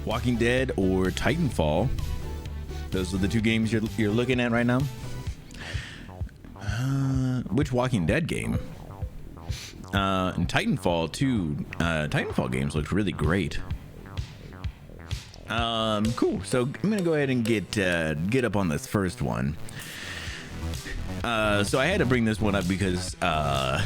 Walking Dead or Titanfall. Those are the two games you're looking at right now. Which Walking Dead game? And Titanfall too. Titanfall games looked really great. Cool. So I'm gonna go ahead and get up on this first one. So I had to bring this one up because I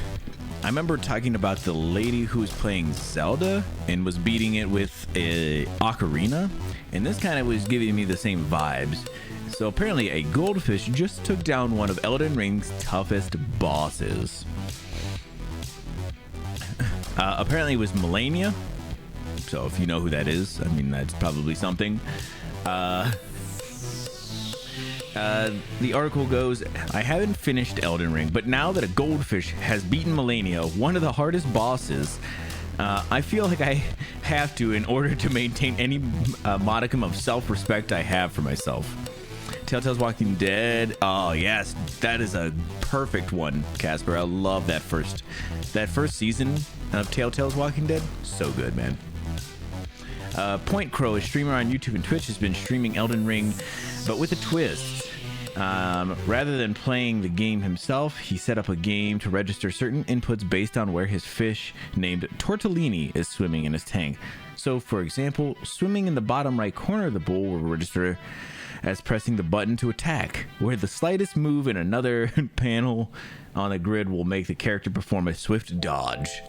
remember talking about the lady who was playing Zelda and was beating it with a ocarina, and this kind of was giving me the same vibes. So apparently a goldfish just took down one of Elden Ring's toughest bosses. Apparently it was Melania. So if you know who that is, I mean, that's probably something. The article goes, I haven't finished Elden Ring, but now that a goldfish has beaten Melania, one of the hardest bosses, I feel like I have to in order to maintain any modicum of self-respect I have for myself. Telltale's Walking Dead. Oh yes, that is a perfect one, Casper. I love that first season of Telltale's Walking Dead. So good, man. Point Crow, a streamer on YouTube and Twitch, has been streaming Elden Ring, but with a twist. Rather than playing the game himself, he set up a game to register certain inputs based on where his fish named Tortellini is swimming in his tank. So, for example, swimming in the bottom right corner of the bowl will register as pressing the button to attack, where the slightest move in another panel on the grid will make the character perform a swift dodge.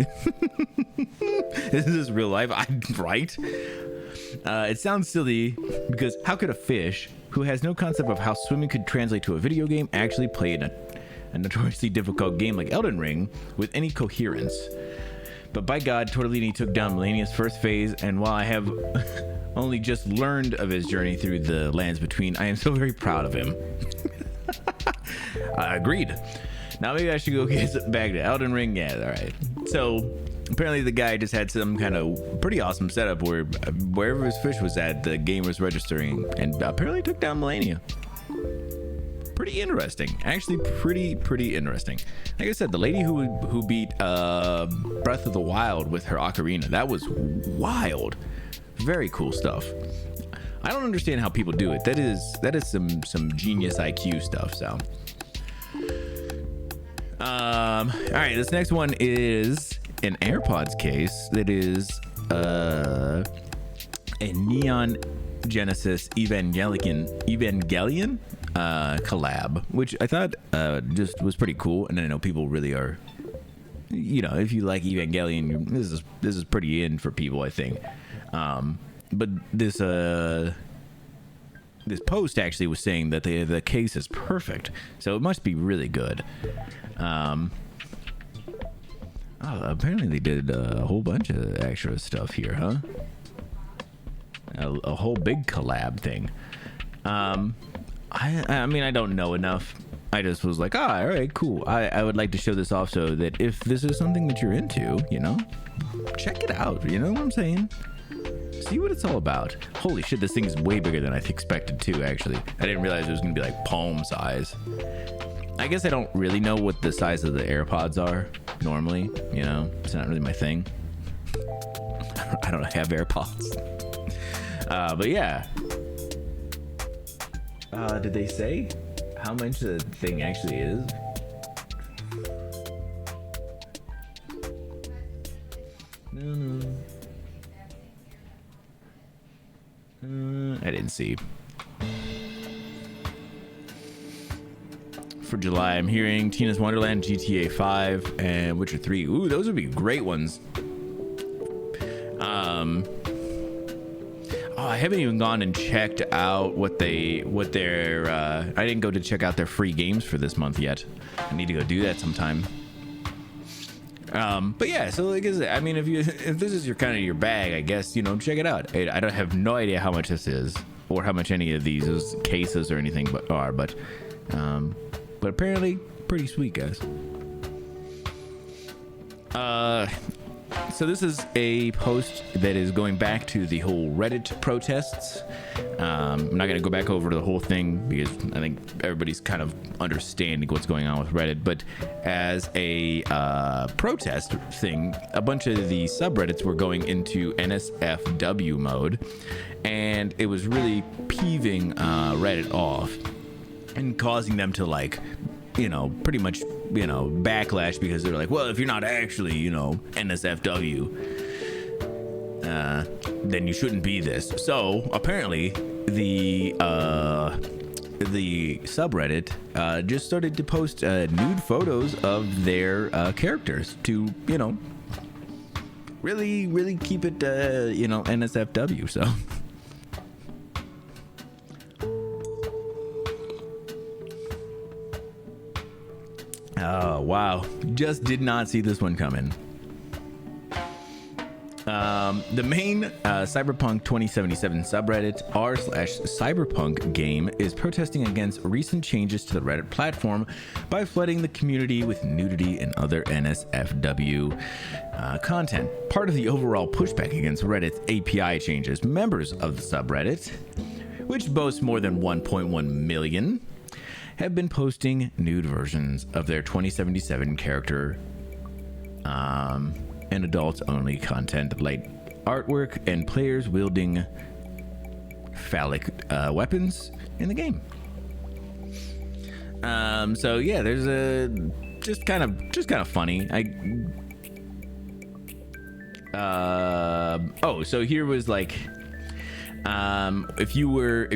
This is real life, right? It sounds silly because how could a fish who has no concept of how swimming could translate to a video game actually play in a notoriously difficult game like Elden Ring with any coherence? But by God, Tortellini took down Melania's first phase, and while I have only just learned of his journey through the lands between, I am so very proud of him. Agreed. Now maybe I should go get back to Elden Ring. Yeah, all right. So apparently the guy just had some kind of pretty awesome setup where wherever his fish was at, the game was registering, and apparently took down Melania. Pretty interesting. Actually, pretty interesting. Like I said, the lady who beat Breath of the Wild with her ocarina, that was wild. Very cool stuff. I don't understand how people do it. That is some genius IQ stuff. So, all right. This next one is an AirPods case that is a Neon Genesis Evangelion collab, which I thought just was pretty cool. And I know people really are, you know, if you like Evangelion, this is pretty in for people, I think. But this post actually was saying that the case is perfect, so it must be really good. Apparently they did a whole bunch of extra stuff here, huh? A whole big collab thing. I mean, I don't know enough. I just was like, all right, cool. I would like to show this off so that if this is something that you're into, you know, check it out. You know what I'm saying? See what it's all about. Holy shit, this thing is way bigger than I expected to, actually. I didn't realize it was going to be like palm size. I guess I don't really know what the size of the AirPods are normally. You know, it's not really my thing. I don't have AirPods. But yeah. Did they say how much the thing actually is? No. I didn't see. For July, I'm hearing Tina's Wonderland, GTA 5, and Witcher 3. Ooh, those would be great ones. I haven't even gone and checked out what their I didn't go to check out their free games for this month yet. I need to go do that sometime. But yeah, so like I mean, if this is your kind of your bag, I guess, you know, check it out. I don't have no idea how much this is or how much any of these cases or anything but apparently pretty sweet, guys. So this is a post that is going back to the whole Reddit protests. I'm not going to go back over the whole thing because I think everybody's kind of understanding what's going on with Reddit. But as a protest thing, a bunch of the subreddits were going into NSFW mode, and it was really peeving Reddit off and causing them to, like, pretty much, backlash, because they're like, well, if you're not actually, NSFW, then you shouldn't be this. So apparently the subreddit just started to post nude photos of their characters to, really keep it, NSFW. So. Oh, wow. Just did not see this one coming. The main Cyberpunk 2077 subreddit r/cyberpunk game is protesting against recent changes to the Reddit platform by flooding the community with nudity and other NSFW content. Part of the overall pushback against Reddit's API changes, members of the subreddit, which boasts more than 1.1 million, have been posting nude versions of their 2077 character and adults-only content, like artwork and players wielding phallic weapons in the game. So yeah, there's a just kind of funny. So here was like. If you were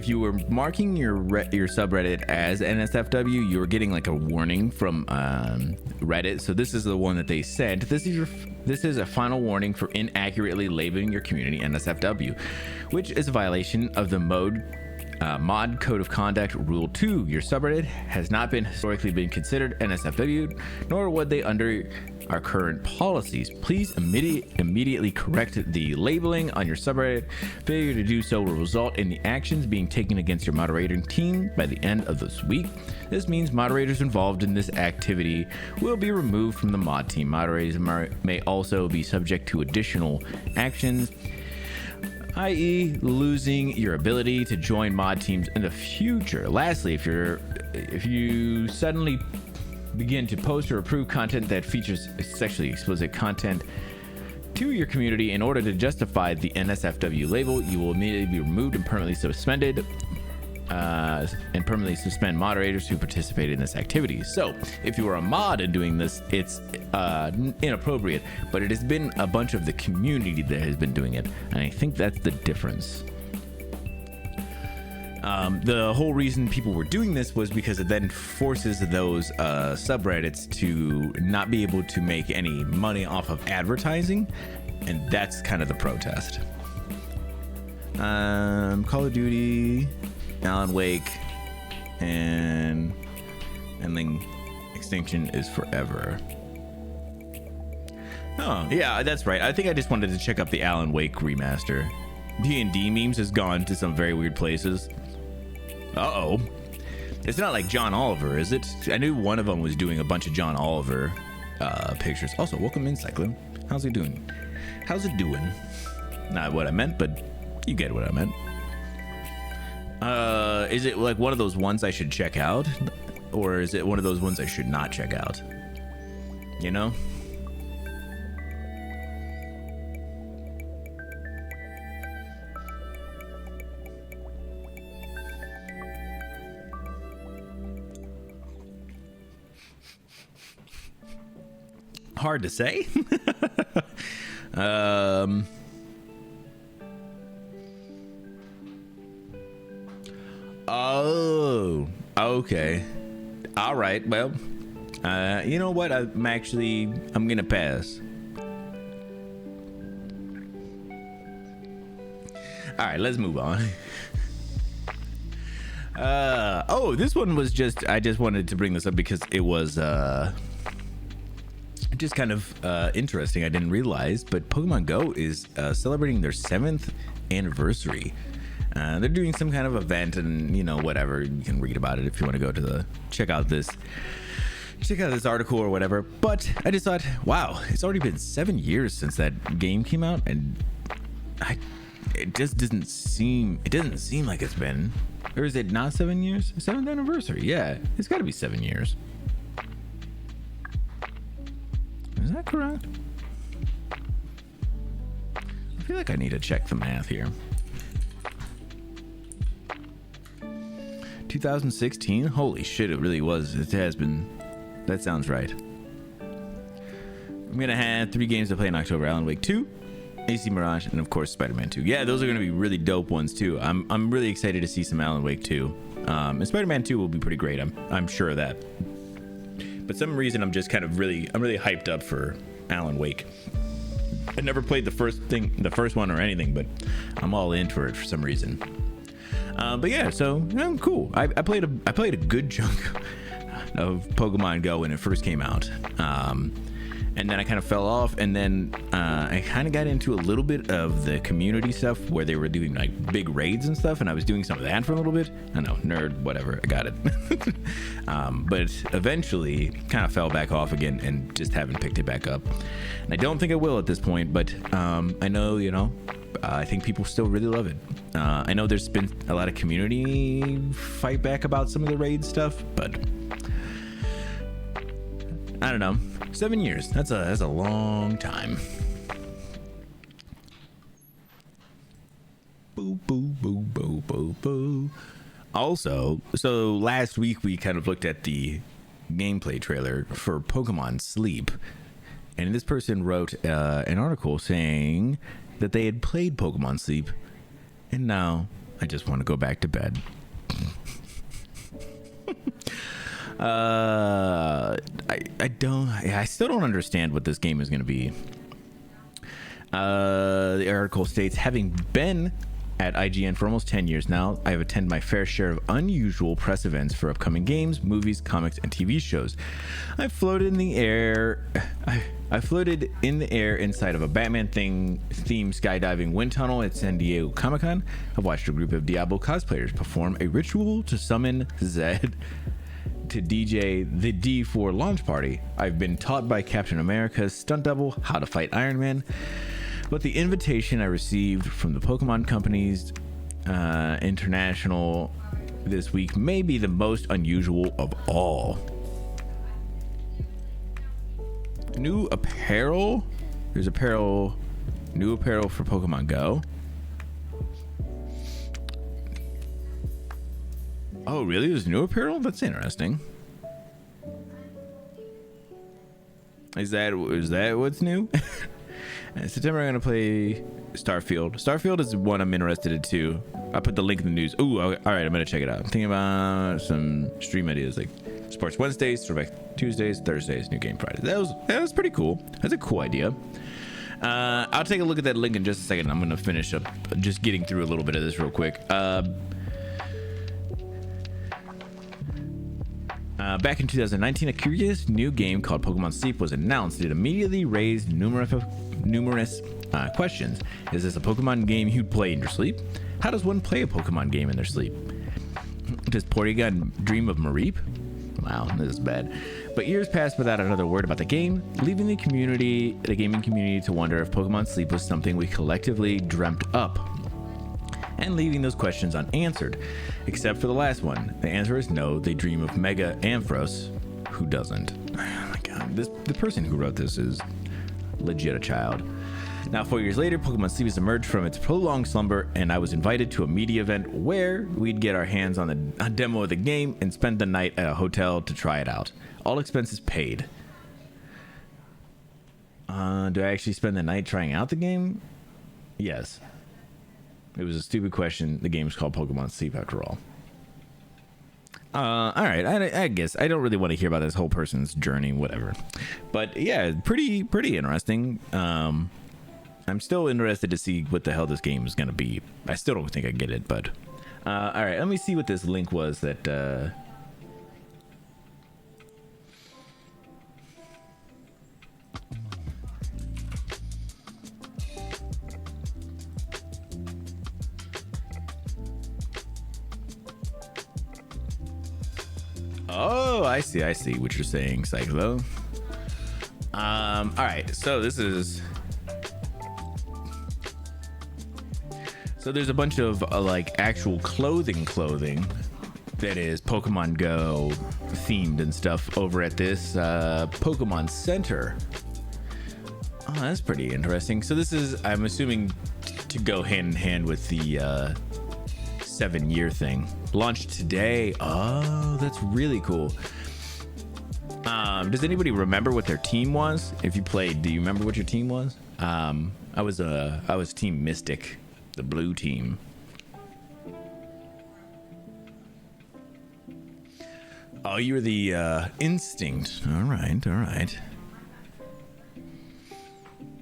marking your subreddit as NSFW, you were getting like a warning from Reddit. So this is the one that they sent. This is a final warning for inaccurately labeling your community NSFW, which is a violation of the Mod Code of Conduct Rule 2. Your subreddit has not historically been considered NSFW, nor would they under our current policies. Please immediately correct the labeling on your subreddit. Failure to do so will result in the actions being taken against your moderating team by the end of this week. This means moderators involved in this activity will be removed from the mod team. Moderators may also be subject to additional actions, i.e. losing your ability to join mod teams in the future. Lastly, if you suddenly begin to post or approve content that features sexually explicit content to your community in order to justify the NSFW label, you will immediately be removed and permanently suspended, and permanently suspend moderators who participate in this activity. So if you are a mod and doing this, it's inappropriate, but it has been a bunch of the community that has been doing it, and I think that's the difference. The whole reason people were doing this was because it then forces those subreddits to not be able to make any money off of advertising, and that's kind of the protest. Call of Duty, Alan Wake, and then Extinction is Forever. Oh, yeah, that's right. I think I just wanted to check up the Alan Wake remaster. D&D memes has gone to some very weird places. Uh-oh. It's not like John Oliver, is it? I knew one of them was doing a bunch of John Oliver pictures. Also, welcome in, Cyclone. How's it doing? How's it doing? Not what I meant, but you get what I meant. Is it like one of those ones I should check out? Or is it one of those ones I should not check out? You know? Hard to say. Oh, okay. All right. Well, you know what? I'm gonna pass. All right, let's move on. This one was I just wanted to bring this up because it was just kind of interesting. I didn't realize, but Pokemon Go is celebrating their 7th anniversary. They're doing some kind of event, and whatever, you can read about it if you want to go to check out this check out this article or whatever. But I just thought, wow, it's already been 7 years since that game came out, and it just doesn't seem like it's been. Or is it not 7 years? 7th anniversary. Yeah, it's got to be 7 years. Is that correct? I feel like I need to check the math here. 2016? Holy shit, it really was. It has been. That sounds right. I'm gonna have 3 games to play in October. Alan Wake 2, AC Mirage, and of course Spider-Man 2. Yeah, those are gonna be really dope ones too. I'm really excited to see some Alan Wake 2. And Spider-Man 2 will be pretty great. I'm sure of that. But some reason I'm just kind of really hyped up for Alan Wake. I never played the first one or anything, but I'm all in for it for some reason. But yeah, so cool. I played a good chunk of Pokemon Go when it first came out, and then I kind of fell off, and then I kind of got into a little bit of the community stuff where they were doing like big raids and stuff, and I was doing some of that for a little bit. I know, nerd, whatever, I got it. But eventually kind of fell back off again and just haven't picked it back up. And I don't think I will at this point, but I know, I think people still really love it. I know there's been a lot of community fight back about some of the raid stuff, but I don't know. 7 years. That's a long time. Boo, boo, boo, boo, boo, boo. Also, so last week we kind of looked at the gameplay trailer for Pokemon Sleep, and this person wrote an article saying that they had played Pokemon Sleep, and now I just want to go back to bed. I still don't understand what this game is going to be. The article states, having been at IGN for almost 10 years now, I have attended my fair share of unusual press events for upcoming games, movies, comics, and TV shows. I floated in the air inside of a Batman theme skydiving wind tunnel at San Diego Comic-Con. I've watched a group of Diablo cosplayers perform a ritual to summon Zed to DJ the D4 launch party. I've been taught by Captain America's stunt double how to fight Iron Man. But the invitation I received from the Pokemon Company's International this week may be the most unusual of all. New apparel? There's new apparel for Pokemon Go. Oh, really? There's new apparel? That's interesting. Is that what's new? In September, I'm going to play Starfield. Starfield is one I'm interested in too. I'll put the link in the news. Ooh, all right, I'm going to check it out. I'm thinking about some stream ideas like Sports Wednesdays, Throwback Tuesdays, Thursdays, New Game Fridays. That was pretty cool. That's a cool idea. I'll take a look at that link in just a second. I'm going to finish up just getting through a little bit of this real quick. Back in 2019, a curious new game called Pokemon Sleep was announced. It immediately raised numerous questions. Is this a Pokemon game you'd play in your sleep? How does one play a Pokemon game in their sleep? Does Porygon dream of Mareep? Wow, this is bad. But years passed without another word about the game, leaving the gaming community to wonder if Pokemon Sleep was something we collectively dreamt up, and leaving those questions unanswered, except for the last one. The answer is no. They dream of Mega Ampharos. Who doesn't? Oh my god, the person who wrote this is legit a child. Now, 4 years later, Pokemon Sleep has emerged from its prolonged slumber, and I was invited to a media event where we'd get our hands on a demo of the game and spend the night at a hotel to try it out. All expenses paid. Do I actually spend the night trying out the game? Yes. It was a stupid question. The game's called Pokemon Sleep after all. All right. I guess I don't really want to hear about this whole person's journey, whatever. But yeah, pretty interesting. I'm still interested to see what the hell this game is going to be. I still don't think I get it, but all right. Let me see what this link was that oh, Oh, I see what you're saying, Cyclo. All right, so this is. So there's a bunch of like actual clothing that is Pokemon Go themed and stuff over at this Pokemon Center. Oh, that's pretty interesting. So this is, I'm assuming, to go hand in hand with the 7-year thing. Launched today. Oh, that's really cool. Does anybody remember what their team was? If you played, do you remember what your team was? I was Team Mystic, the blue team. Oh, you were the Instinct. All right. I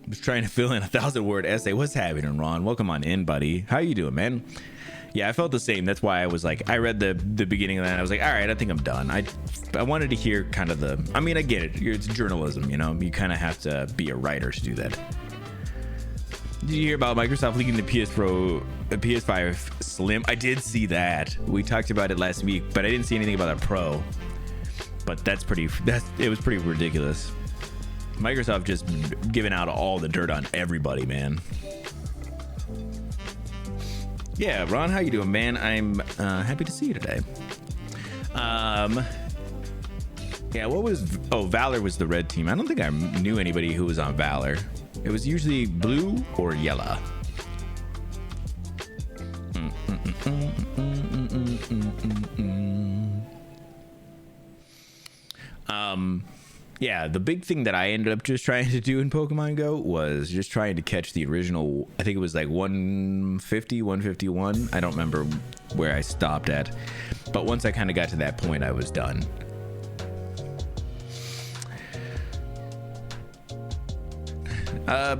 was trying to fill in a 1,000-word essay. What's happening, Ron? Welcome on in, buddy. How you doing, man? Yeah, I felt the same. That's why I was like, I read the beginning of that and I was like, all right, I think I'm done. I wanted to hear kind of the, I mean, I get it. It's journalism, you know? You kind of have to be a writer to do that. Did you hear about Microsoft leaking the PS5 Slim? I did see that. We talked about it last week, but I didn't see anything about a Pro. But it was pretty ridiculous. Microsoft just giving out all the dirt on everybody, man. Yeah, Ron, how you doing, man? I'm happy to see you today. Yeah, Valor was the red team. I don't think I knew anybody who was on Valor. It was usually blue or yellow. Yeah, the big thing that I ended up just trying to do in Pokemon Go was just trying to catch the original, I think it was like 150, 151. I don't remember where I stopped at. But once I kind of got to that point, I was done.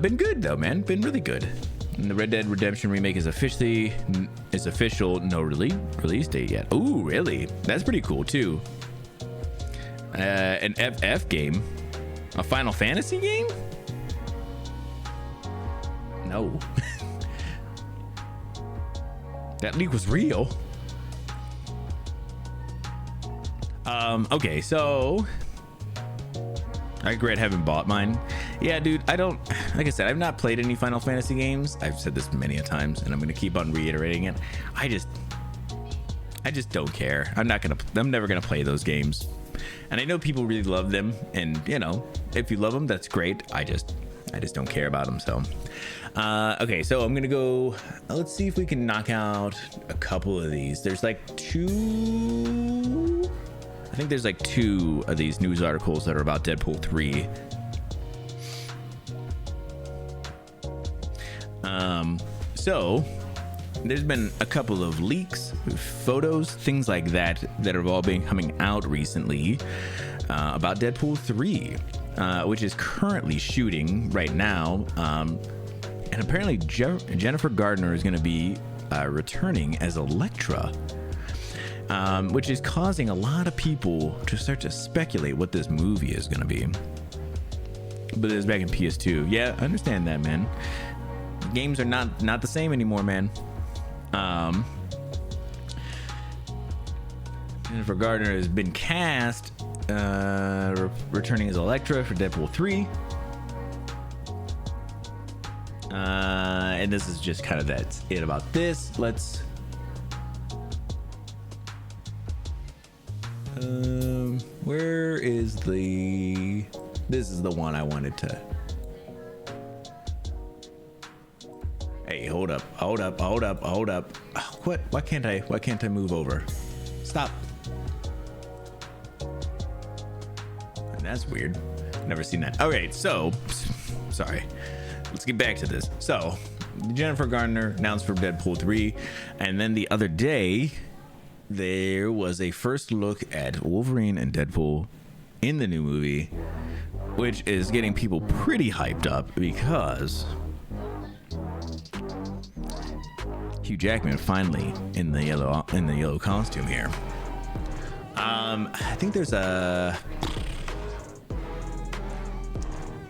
Been good though, man. Been really good. And the Red Dead Redemption remake is official. No release date yet. Ooh, really? That's pretty cool too. An FF game? A Final Fantasy game? No. That leak was real. Okay, so I regret having bought mine. Yeah, dude, like I said, I've not played any Final Fantasy games. I've said this many a times and I'm going to keep on reiterating it. I just don't care. I'm never going to play those games. And I know people really love them, and you know, if you love them, that's great. I just don't care about them. So, okay, so I'm gonna go. Let's see if we can knock out a couple of these. There's like two. I think there's like 2 of these news articles that are about Deadpool 3. So there's been a couple of leaks, photos, things like that have all been coming out recently about Deadpool 3, which is currently shooting right now. And apparently Jennifer Gardner is going to be returning as Elektra, which is causing a lot of people to start to speculate what this movie is going to be. But it's back in PS2. Yeah, I understand that, man. Games are not the same anymore, man. Jennifer Gardner has been cast returning as Elektra for Deadpool 3. And this is just kind of that's it about this. Let's where is this is the one I wanted to. Hey, hold up. What? Why can't I move over? Stop. That's weird. Never seen that. Okay, so sorry. Let's get back to this. So, Jennifer Gardner announced for Deadpool 3, and then the other day there was a first look at Wolverine and Deadpool in the new movie, which is getting people pretty hyped up because Hugh Jackman finally in the yellow costume here. I think there's a.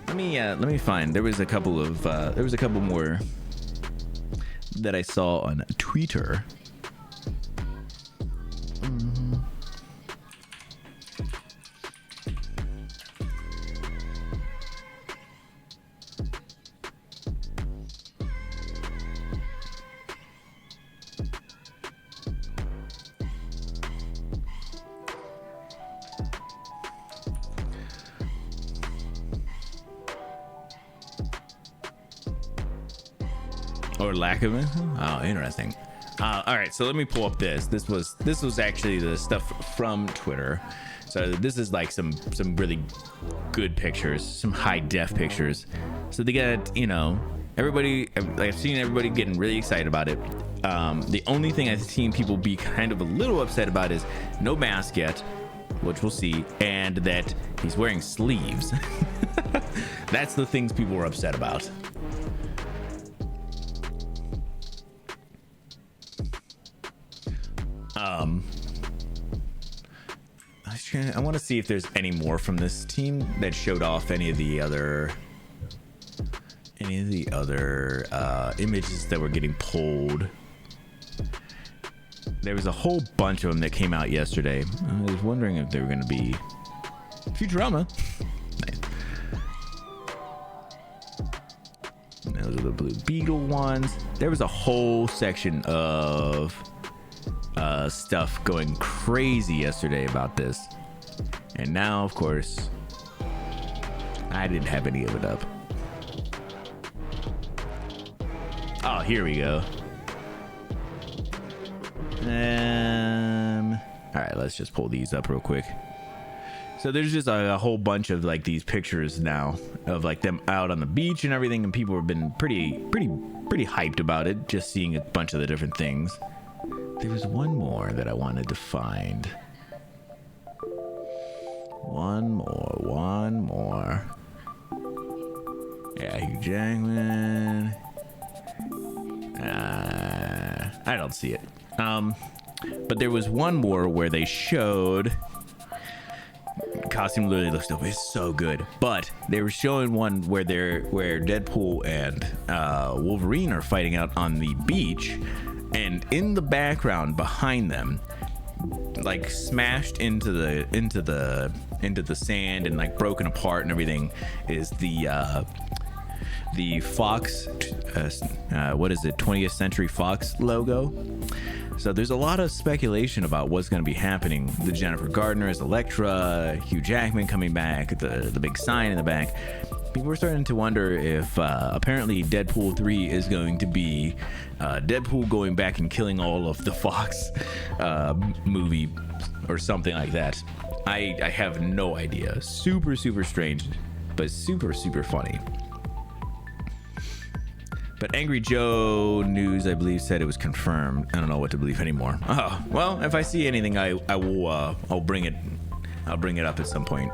Let me find. There was a couple more that I saw on Twitter. or lack of it. Oh, interesting. All right, so let me pull up this. This was actually the stuff from Twitter. So this is like some really good pictures, some high def pictures. So they got, you know, everybody. I've seen everybody getting really excited about it. The only thing I've seen people be kind of a little upset about is no mask yet, which we'll see, and that he's wearing sleeves. That's the things people were upset about. I want to see if there's any more from this team that showed off any of the other images that were getting pulled. There was a whole bunch of them that came out yesterday. I was wondering if they were going to be Futurama. Nice. And those are the Blue Beetle ones. There was a whole section of stuff going crazy yesterday about this, and now of course I didn't have any of it up. Oh, here we go. All right, let's just pull these up real quick. So there's just a whole bunch of like these pictures now of like them out on the beach and everything, and people have been pretty hyped about it, just seeing a bunch of the different things. There was one more that I wanted to find. One more. Yeah, Hugh Jackman. I don't see it. But there was one more where they showed costume literally looks dope. It's so good. But they were showing one where Deadpool and Wolverine are fighting out on the beach, and in the background behind them, like smashed into the sand and like broken apart and everything, is the Fox, what is it, 20th Century Fox logo. So there's a lot of speculation about what's going to be happening. The Jennifer Gardner as Elektra, Hugh Jackman coming back, the big sign in the back. People were starting to wonder if apparently Deadpool 3 is going to be Deadpool going back and killing all of the Fox movie or something like that. I have no idea. Super strange, but super funny. But Angry Joe News, I believe, said it was confirmed. I don't know what to believe anymore. Oh, well, if I see anything, I will. I'll bring it up at some point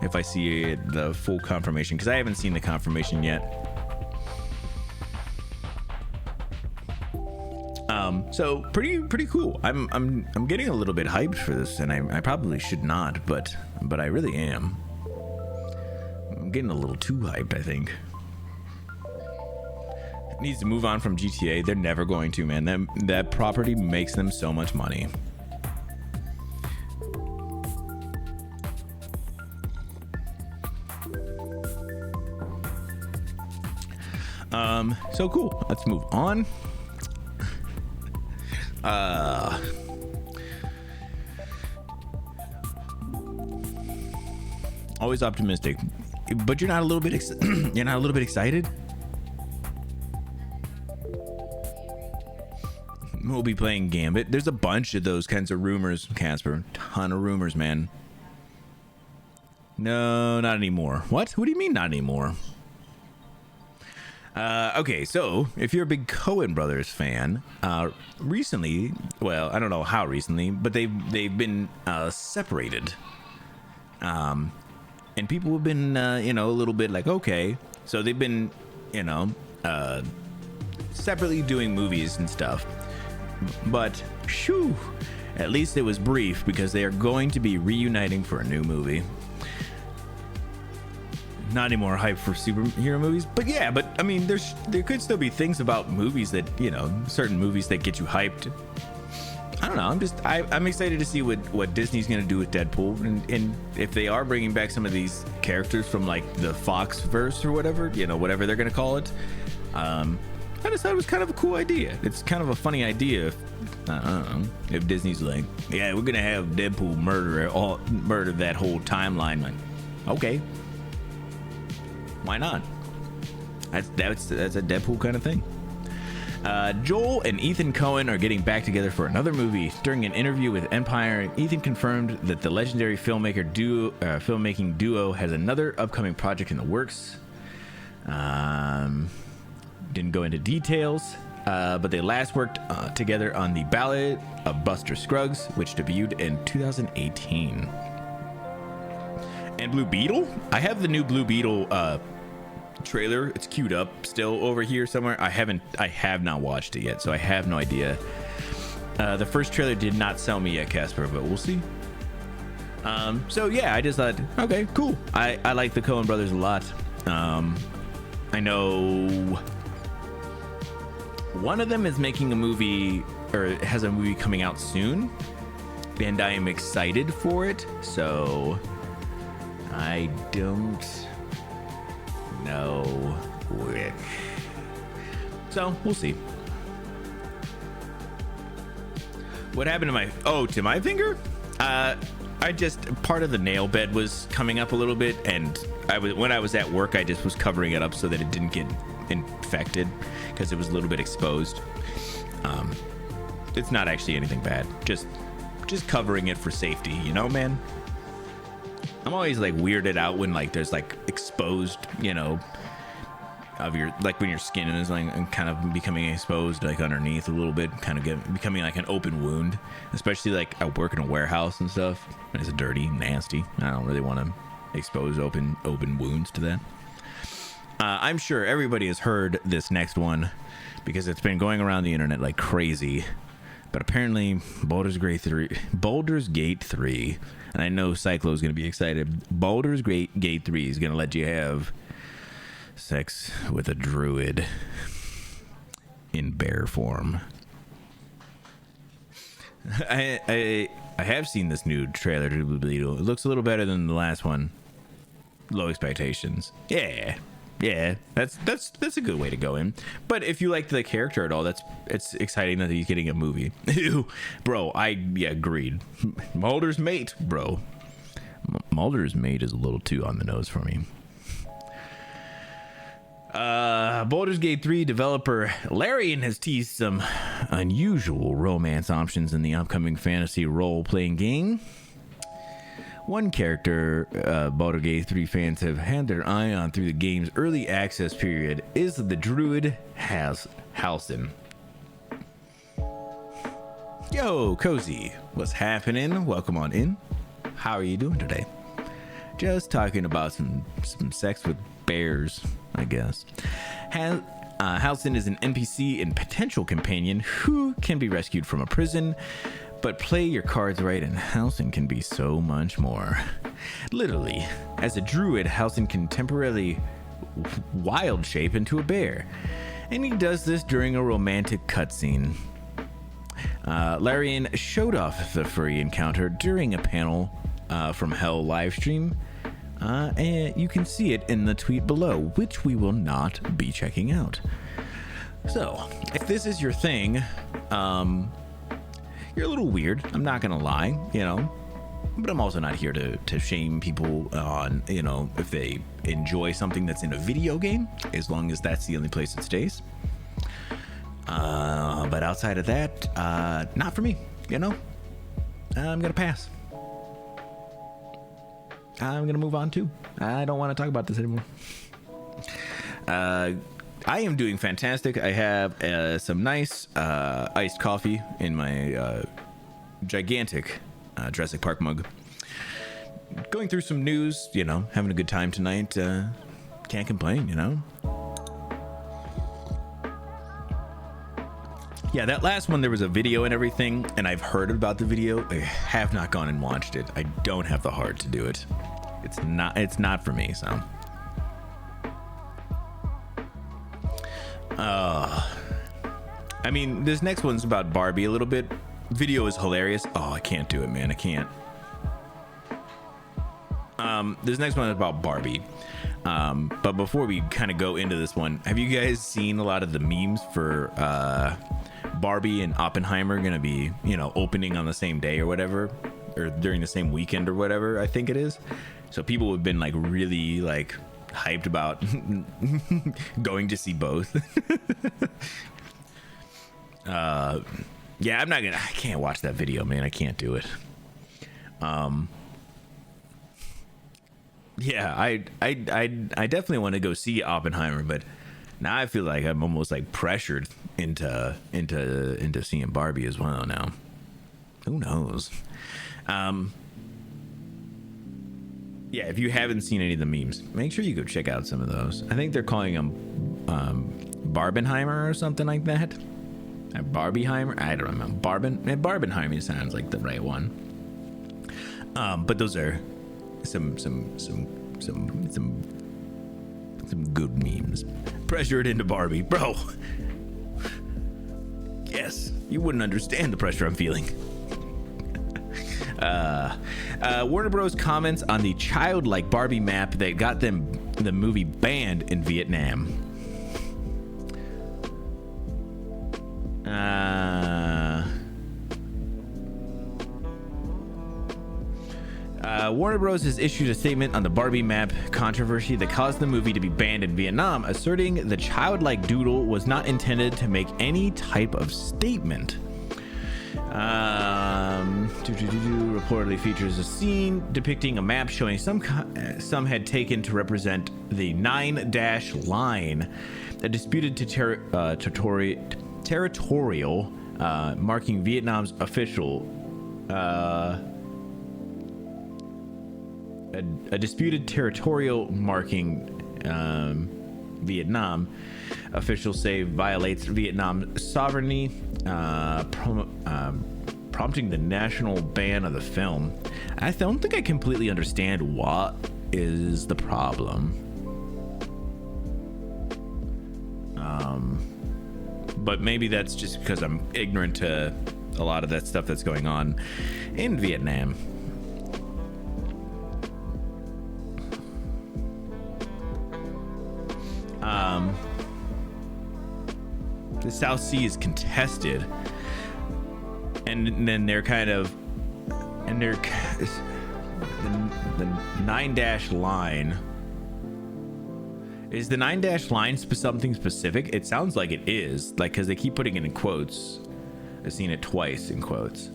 if I see the full confirmation, because I haven't seen the confirmation yet. So pretty cool. I'm getting a little bit hyped for this, and I probably should not, but I really am. I'm getting a little too hyped, I think. Needs to move on from GTA. They're never going to, man. That property makes them so much money. So cool. Let's move on. Always optimistic, but you're not a little bit excited? We'll be playing Gambit. There's a bunch of those kinds of rumors, Casper. Ton of rumors, man. No, not anymore. What do you mean not anymore? Okay, so if you're a big Coen Brothers fan, recently, well, I don't know how recently, but they've been separated. And people have been, a little bit like, okay, so they've been, separately doing movies and stuff. But, shoo, at least it was brief, because they are going to be reuniting for a new movie. Not any more hype for superhero movies, but yeah, I mean, there could still be things about movies that, certain movies that get you hyped. I don't know. I'm excited to see what Disney's going to do with Deadpool, and if they are bringing back some of these characters from like the Fox verse or whatever, whatever they're going to call it. I just thought it was kind of a cool idea. It's kind of a funny idea if Disney's like, yeah, we're gonna have Deadpool murder that whole timeline. Like, okay, why not? That's a Deadpool kind of thing. Joel and Ethan Coen are getting back together for another movie. During an interview with Empire, Ethan confirmed that the legendary filmmaking duo has another upcoming project in the works. Didn't go into details, but they last worked together on The Ballad of Buster Scruggs, which debuted in 2018. And Blue Beetle? I have the new Blue Beetle trailer. It's queued up still over here somewhere. I have not watched it yet, so I have no idea. The first trailer did not sell me yet, Casper, but we'll see. So yeah, I just thought, okay, cool. I like the Coen brothers a lot. I know one of them is making a movie, or has a movie coming out soon, and I am excited for it. So I don't know which. So we'll see. What happened to my finger? I just, part of the nail bed was coming up a little bit, and when I was at work, I just was covering it up so that it didn't get infected because it was a little bit exposed. It's not actually anything bad. Just covering it for safety, you know, man. I'm always like weirded out when like there's like exposed, you know, of your, like when your skin is like kind of becoming exposed like underneath a little bit, kind of becoming like an open wound, especially like I work in a warehouse and stuff, and it's dirty, nasty. I don't really want to expose open wounds to that. I'm sure everybody has heard this next one because it's been going around the internet like crazy. But apparently, Baldur's Gate 3, and I know Cyclo is going to be excited. Baldur's Gate 3 is going to let you have sex with a druid in bear form. I have seen this new trailer to Blue Beetle. It looks a little better than the last one. Low expectations. Yeah, that's a good way to go in. But if you like the character at all, it's exciting that he's getting a movie. Ew, bro, agreed. Mulder's mate, bro. Mulder's mate is a little too on the nose for me. Baldur's Gate 3 developer Larian has teased some unusual romance options in the upcoming fantasy role-playing game. One character Baldur's Gate 3 fans have had their eye on through the game's early access period is the druid Halsin. Yo, Cozy, what's happening? Welcome on in. How are you doing today? Just talking about some sex with bears, I guess. Halsin is an NPC and potential companion who can be rescued from a prison. But play your cards right and Halsin can be so much more. Literally, as a druid, Halsin can temporarily wild shape into a bear. And he does this during a romantic cutscene. Larian showed off the furry encounter during a panel from Hell livestream. And you can see it in the tweet below, which we will not be checking out. So, if this is your thing, you're a little weird, I'm not gonna lie, you know, but I'm also not here to shame people on, you know, if they enjoy something that's in a video game, as long as that's the only place it stays. But outside of that, not for me, you know. I'm gonna pass. I'm gonna move on too. I don't want to talk about this anymore. I am doing fantastic. I have some nice iced coffee in my gigantic Jurassic Park mug. Going through some news, you know, having a good time tonight. Can't complain, you know. Yeah, that last one, there was a video and everything, and I've heard about the video. I have not gone and watched it. I don't have the heart to do it. It's not for me, so. I mean, this next one's about Barbie a little bit. Video is hilarious. Oh, I can't do it, man. I can't. This next one is about Barbie. But before we kind of go into this one, have you guys seen a lot of the memes for Barbie and Oppenheimer gonna be, you know, opening on the same day or whatever, or during the same weekend or whatever, I think it is. So people have been like really like hyped about going to see both. Yeah, I can't watch that video, man. I can't do it. Yeah, I definitely want to go see Oppenheimer, but now I feel like I'm almost like pressured into seeing Barbie as well now. Who knows? Yeah, if you haven't seen any of the memes, make sure you go check out some of those. I think they're calling them Barbenheimer or something like that. Barbieheimer? I don't know. Barbenheimer sounds like the right one. But those are some good memes. Pressured into Barbie, bro. Yes, you wouldn't understand the pressure I'm feeling. Warner Bros. Comments on the childlike Barbie map that got the movie banned in Vietnam. Warner Bros. Has issued a statement on the Barbie map controversy that caused the movie to be banned in Vietnam, asserting the childlike doodle was not intended to make any type of statement. Reportedly features a scene depicting a map showing some had taken to represent the 9-dash line, a disputed territorial marking Vietnam's official a disputed territorial marking Vietnam. Officials say violates Vietnam's sovereignty, prompting the national ban of the film. I don't think I completely understand what is the problem. But maybe that's just because I'm ignorant to a lot of that stuff that's going on in Vietnam. The South Sea is contested, and then they're kind of, and they're the 9-dash line. Is the 9-dash line something specific? It sounds like it is, like, because they keep putting it in quotes. I've seen it twice in quotes.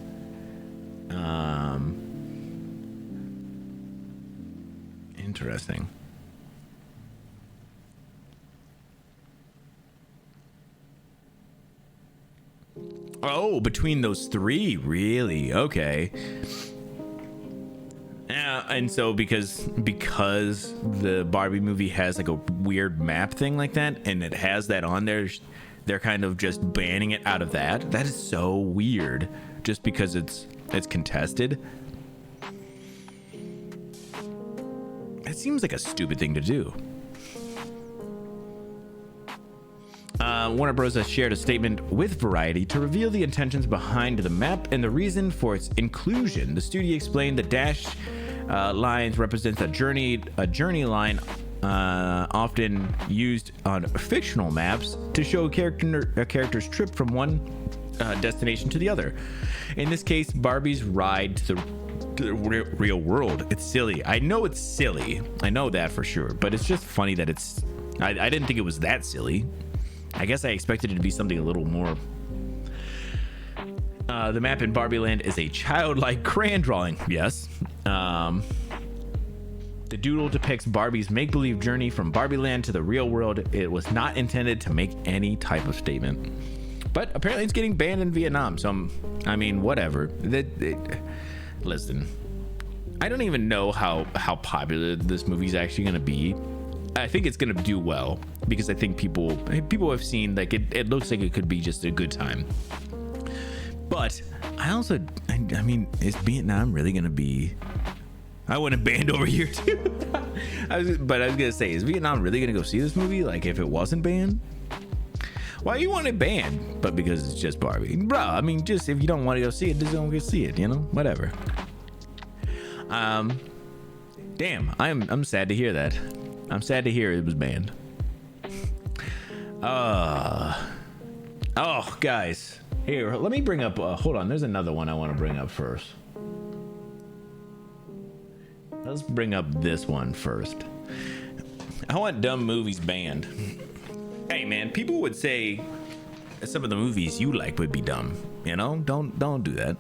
Interesting. Oh, between those three, really? Okay. And so because the Barbie movie has like a weird map thing like that, and it has that on there, they're kind of just banning it out of that. That is so weird. Just because it's contested. It seems like a stupid thing to do. Warner Bros. Has shared a statement with Variety to reveal the intentions behind the map and the reason for its inclusion. The studio explained the dash lines represents a journey line often used on fictional maps to show a character's trip from one destination to the other. In this case, Barbie's ride to the real world. It's silly. I know it's silly. I know that for sure. But it's just funny that it's... I didn't think it was that silly. I guess I expected it to be something a little more... the map in Barbie Land is a childlike crayon drawing. Yes. The doodle depicts Barbie's make-believe journey from Barbie Land to the real world. It was not intended to make any type of statement. But apparently it's getting banned in Vietnam. So, I mean, whatever. Listen, I don't even know how popular this movie's actually going to be. I think it's going to do well because I think people have seen, like, it looks like it could be just a good time. But I mean, is Vietnam really going to be... I want it banned over here too. I was going to say, is Vietnam really going to go see this movie? Like, if it wasn't banned? Why you want it banned? But because it's just Barbie. Bro, I mean, just if you don't want to go see it, just don't go see it, you know? Whatever. Damn, I'm sad to hear that. I'm sad to hear it was banned. Oh, guys. Here, let me bring up... hold on, there's another one I want to bring up first. Let's bring up this one first. I want dumb movies banned. Hey, man, people would say some of the movies you like would be dumb. You know, don't do that.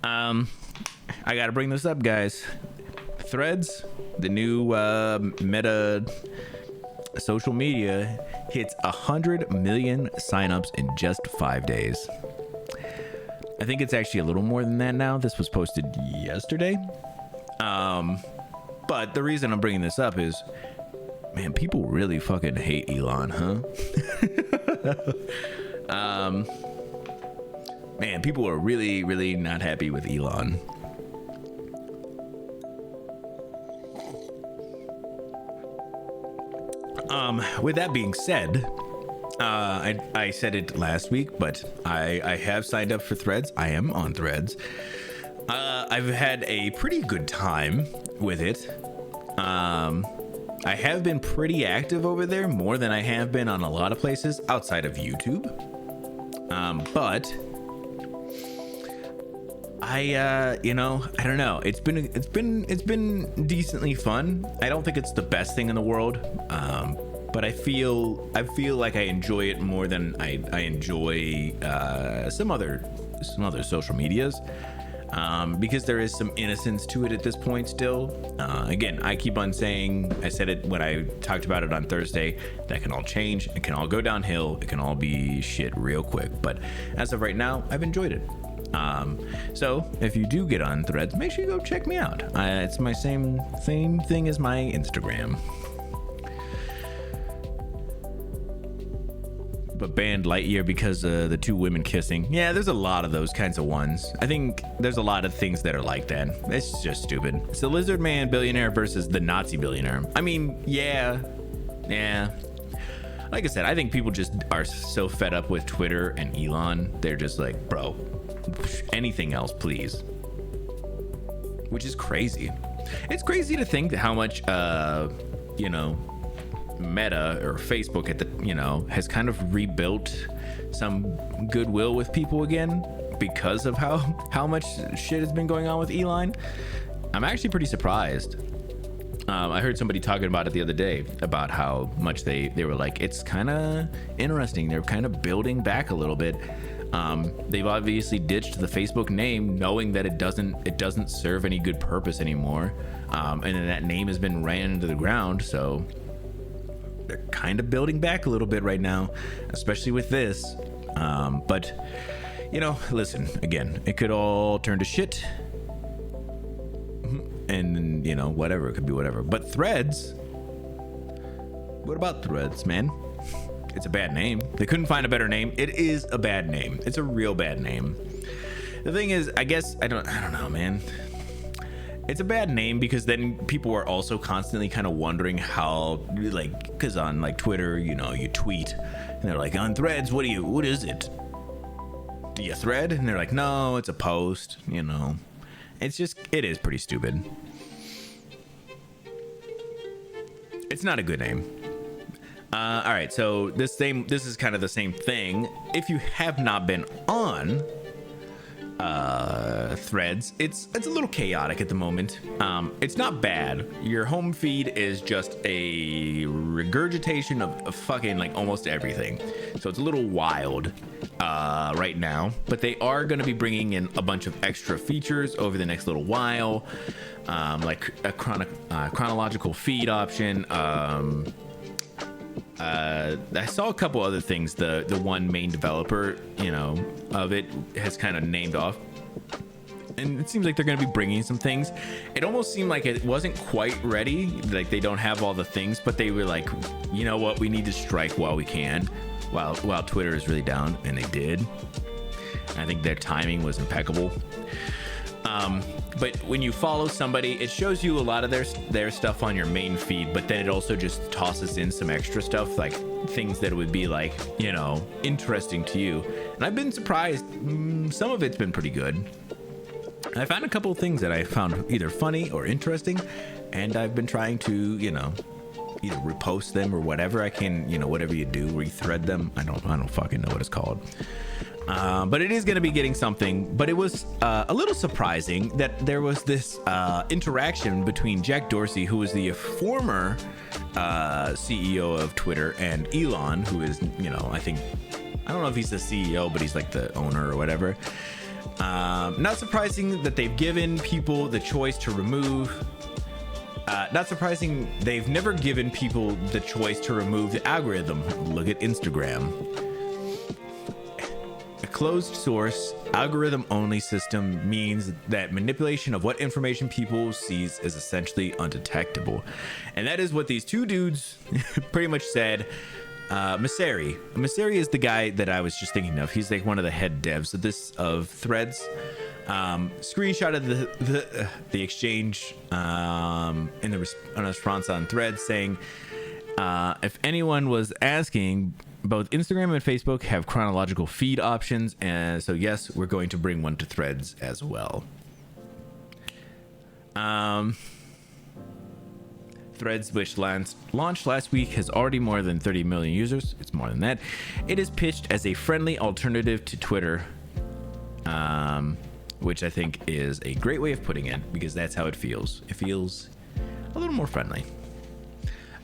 I gotta bring this up, guys. Threads, the new Meta social media, hits 100 million signups in just 5 days. I think it's actually a little more than that now. This was posted yesterday. But the reason I'm bringing this up is, man, people really fucking hate Elon, huh? Man, people are really, really not happy with Elon. With that being said, I said it last week, but I have signed up for Threads. I am on Threads. I've had a pretty good time with it. I have been pretty active over there, more than I have been on a lot of places outside of YouTube. But I don't know. It's been decently fun. I don't think it's the best thing in the world. But I feel like I enjoy it more than I enjoy some other social medias. Because there is some innocence to it at this point still. Again, I keep on saying, I said it when I talked about it on Thursday, that can all change, it can all go downhill, it can all be shit real quick. But as of right now, I've enjoyed it. So if you do get on Threads, make sure you go check me out. It's my same thing as my Instagram. But banned Lightyear because the two women kissing. Yeah, there's a lot of those kinds of ones. I think there's a lot of things that are like that. It's just stupid. It's the lizard man billionaire versus the Nazi billionaire. I mean, yeah. Like I said, I think people just are so fed up with Twitter and Elon. They're just like, bro, anything else, please. Which is crazy. It's crazy to think that how much, Meta or Facebook has kind of rebuilt some goodwill with people again because of how much shit has been going on with Elon. I'm actually pretty surprised. I heard somebody talking about it the other day about how much they were like, it's kind of interesting. They're kind of building back a little bit. They've obviously ditched the Facebook name, knowing that it doesn't serve any good purpose anymore. And then that name has been ran into the ground. So they're kind of building back a little bit right now, especially with this. But listen, again, it could all turn to shit. And whatever, it could be whatever. But Threads, what about Threads, man? It's a bad name. They couldn't find a better name. It is a bad name. It's a real bad name. The thing is, I guess I don't know, man. It's a bad name because then people are also constantly kind of wondering how, because on Twitter, you tweet and they're like, on Threads, what is it? Do you thread? And they're like, no, it's a post. It is pretty stupid. It's not a good name. All right, so this is kind of the same thing. If you have not been on Threads, it's a little chaotic at the moment. It's not bad. Your home feed is just a regurgitation of fucking almost everything. So it's a little wild right now, but they are going to be bringing in a bunch of extra features over the next little while, like a chronological feed option. I saw a couple other things. The one main developer, of it has kind of named off, and it seems like they're going to be bringing some things. It almost seemed like it wasn't quite ready. Like they don't have all the things, but they were like, you know what? We need to strike while we can, while Twitter is really down, and they did. I think their timing was impeccable. But when you follow somebody, it shows you a lot of their stuff on your main feed, but then it also just tosses in some extra stuff, like things that would be interesting to you. And I've been surprised. Some of it's been pretty good. I found a couple of things that I found either funny or interesting, and I've been trying to, either repost them or whatever I can, whatever you do, rethread them. I don't fucking know what it's called. But it is going to be getting something. But it was a little surprising that there was this interaction between Jack Dorsey, who was the former CEO of Twitter, and Elon, who is, I think I don't know if he's the CEO, but he's like the owner or whatever. Not surprising that they've given people the choice to remove. Not surprising they've never given people the choice to remove the algorithm. Look at Instagram. A closed source, algorithm only system means that manipulation of what information people sees is essentially undetectable. And that is what these two dudes pretty much said. Messeri is the guy that I was just thinking of. He's like one of the head devs of Threads. Screenshotted the exchange in response on Threads saying, if anyone was asking, both Instagram and Facebook have chronological feed options, and so yes, we're going to bring one to Threads as well. Threads, which launched last week, has already more than 30 million users. It's more than that. It is pitched as a friendly alternative to Twitter, which I think is a great way of putting it, because that's how it feels. It feels a little more friendly.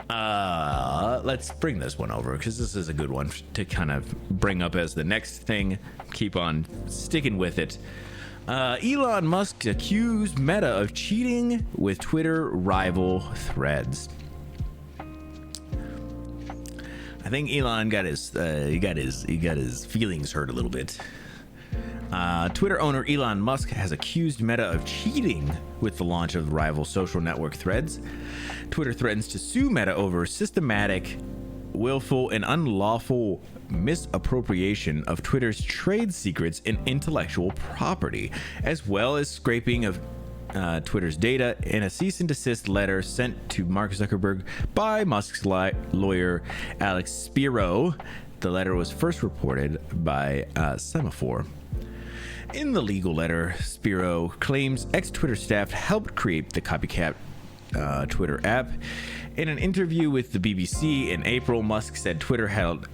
Let's bring this one over, because this is a good one to kind of bring up as the next thing. Keep on sticking with it. Elon Musk accused Meta of cheating with Twitter rival Threads. I think Elon got his feelings hurt a little bit. Twitter owner Elon Musk has accused Meta of cheating with the launch of the rival social network Threads. Twitter threatens to sue Meta over systematic, willful, and unlawful misappropriation of Twitter's trade secrets and intellectual property, as well as scraping of Twitter's data in a cease and desist letter sent to Mark Zuckerberg by Musk's lawyer Alex Spiro. The letter was first reported by Semaphore. In the legal letter, Spiro claims ex-Twitter staff helped create the copycat Twitter app. In an interview with the BBC in April, Musk said Twitter had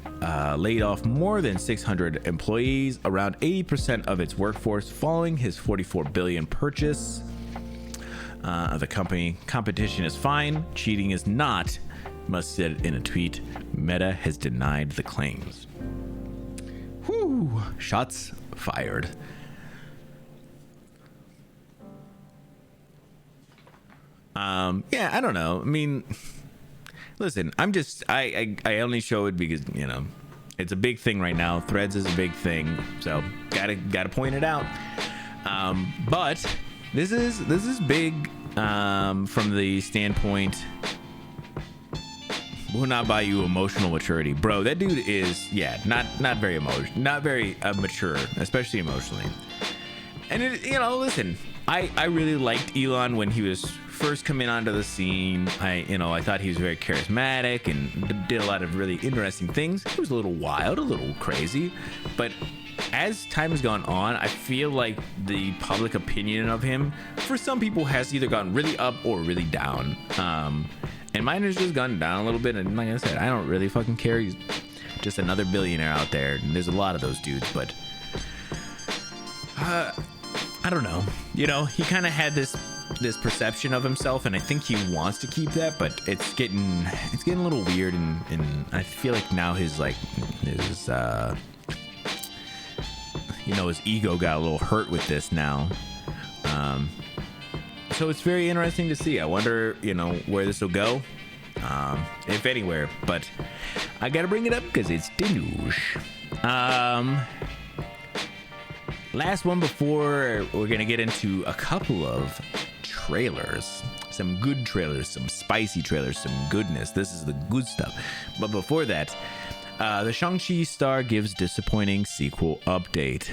laid off more than 600 employees, around 80% of its workforce, following his $44 billion purchase of the company. Competition is fine, cheating is not, Musk said in a tweet. Meta has denied the claims. Whew, shots fired. Yeah, I don't know. I mean, listen, I only show it because, you know, it's a big thing right now. Threads is a big thing, so gotta point it out. But this is big from the standpoint, will not buy you emotional maturity, bro. That dude is not very mature, especially emotionally. And listen, I really liked Elon when he was first coming onto the scene. I thought he was very charismatic and did a lot of really interesting things. He was a little wild, a little crazy, but as time has gone on, I feel like the public opinion of him for some people has either gone really up or really down. And mine has just gone down a little bit. And like I said, I don't really fucking care. He's just another billionaire out there, and there's a lot of those dudes. But I don't know. He kind of had this perception of himself, and I think he wants to keep that, but it's getting a little weird, and I feel like now his ego got a little hurt with this now. So it's very interesting to see. I wonder, where this will go, if anywhere. But I gotta bring it up because it's the news. Last one before we're gonna get into a couple of trailers. Some good trailers, some spicy trailers, some goodness. This is the good stuff. But before that, the Shang-Chi star gives disappointing sequel update.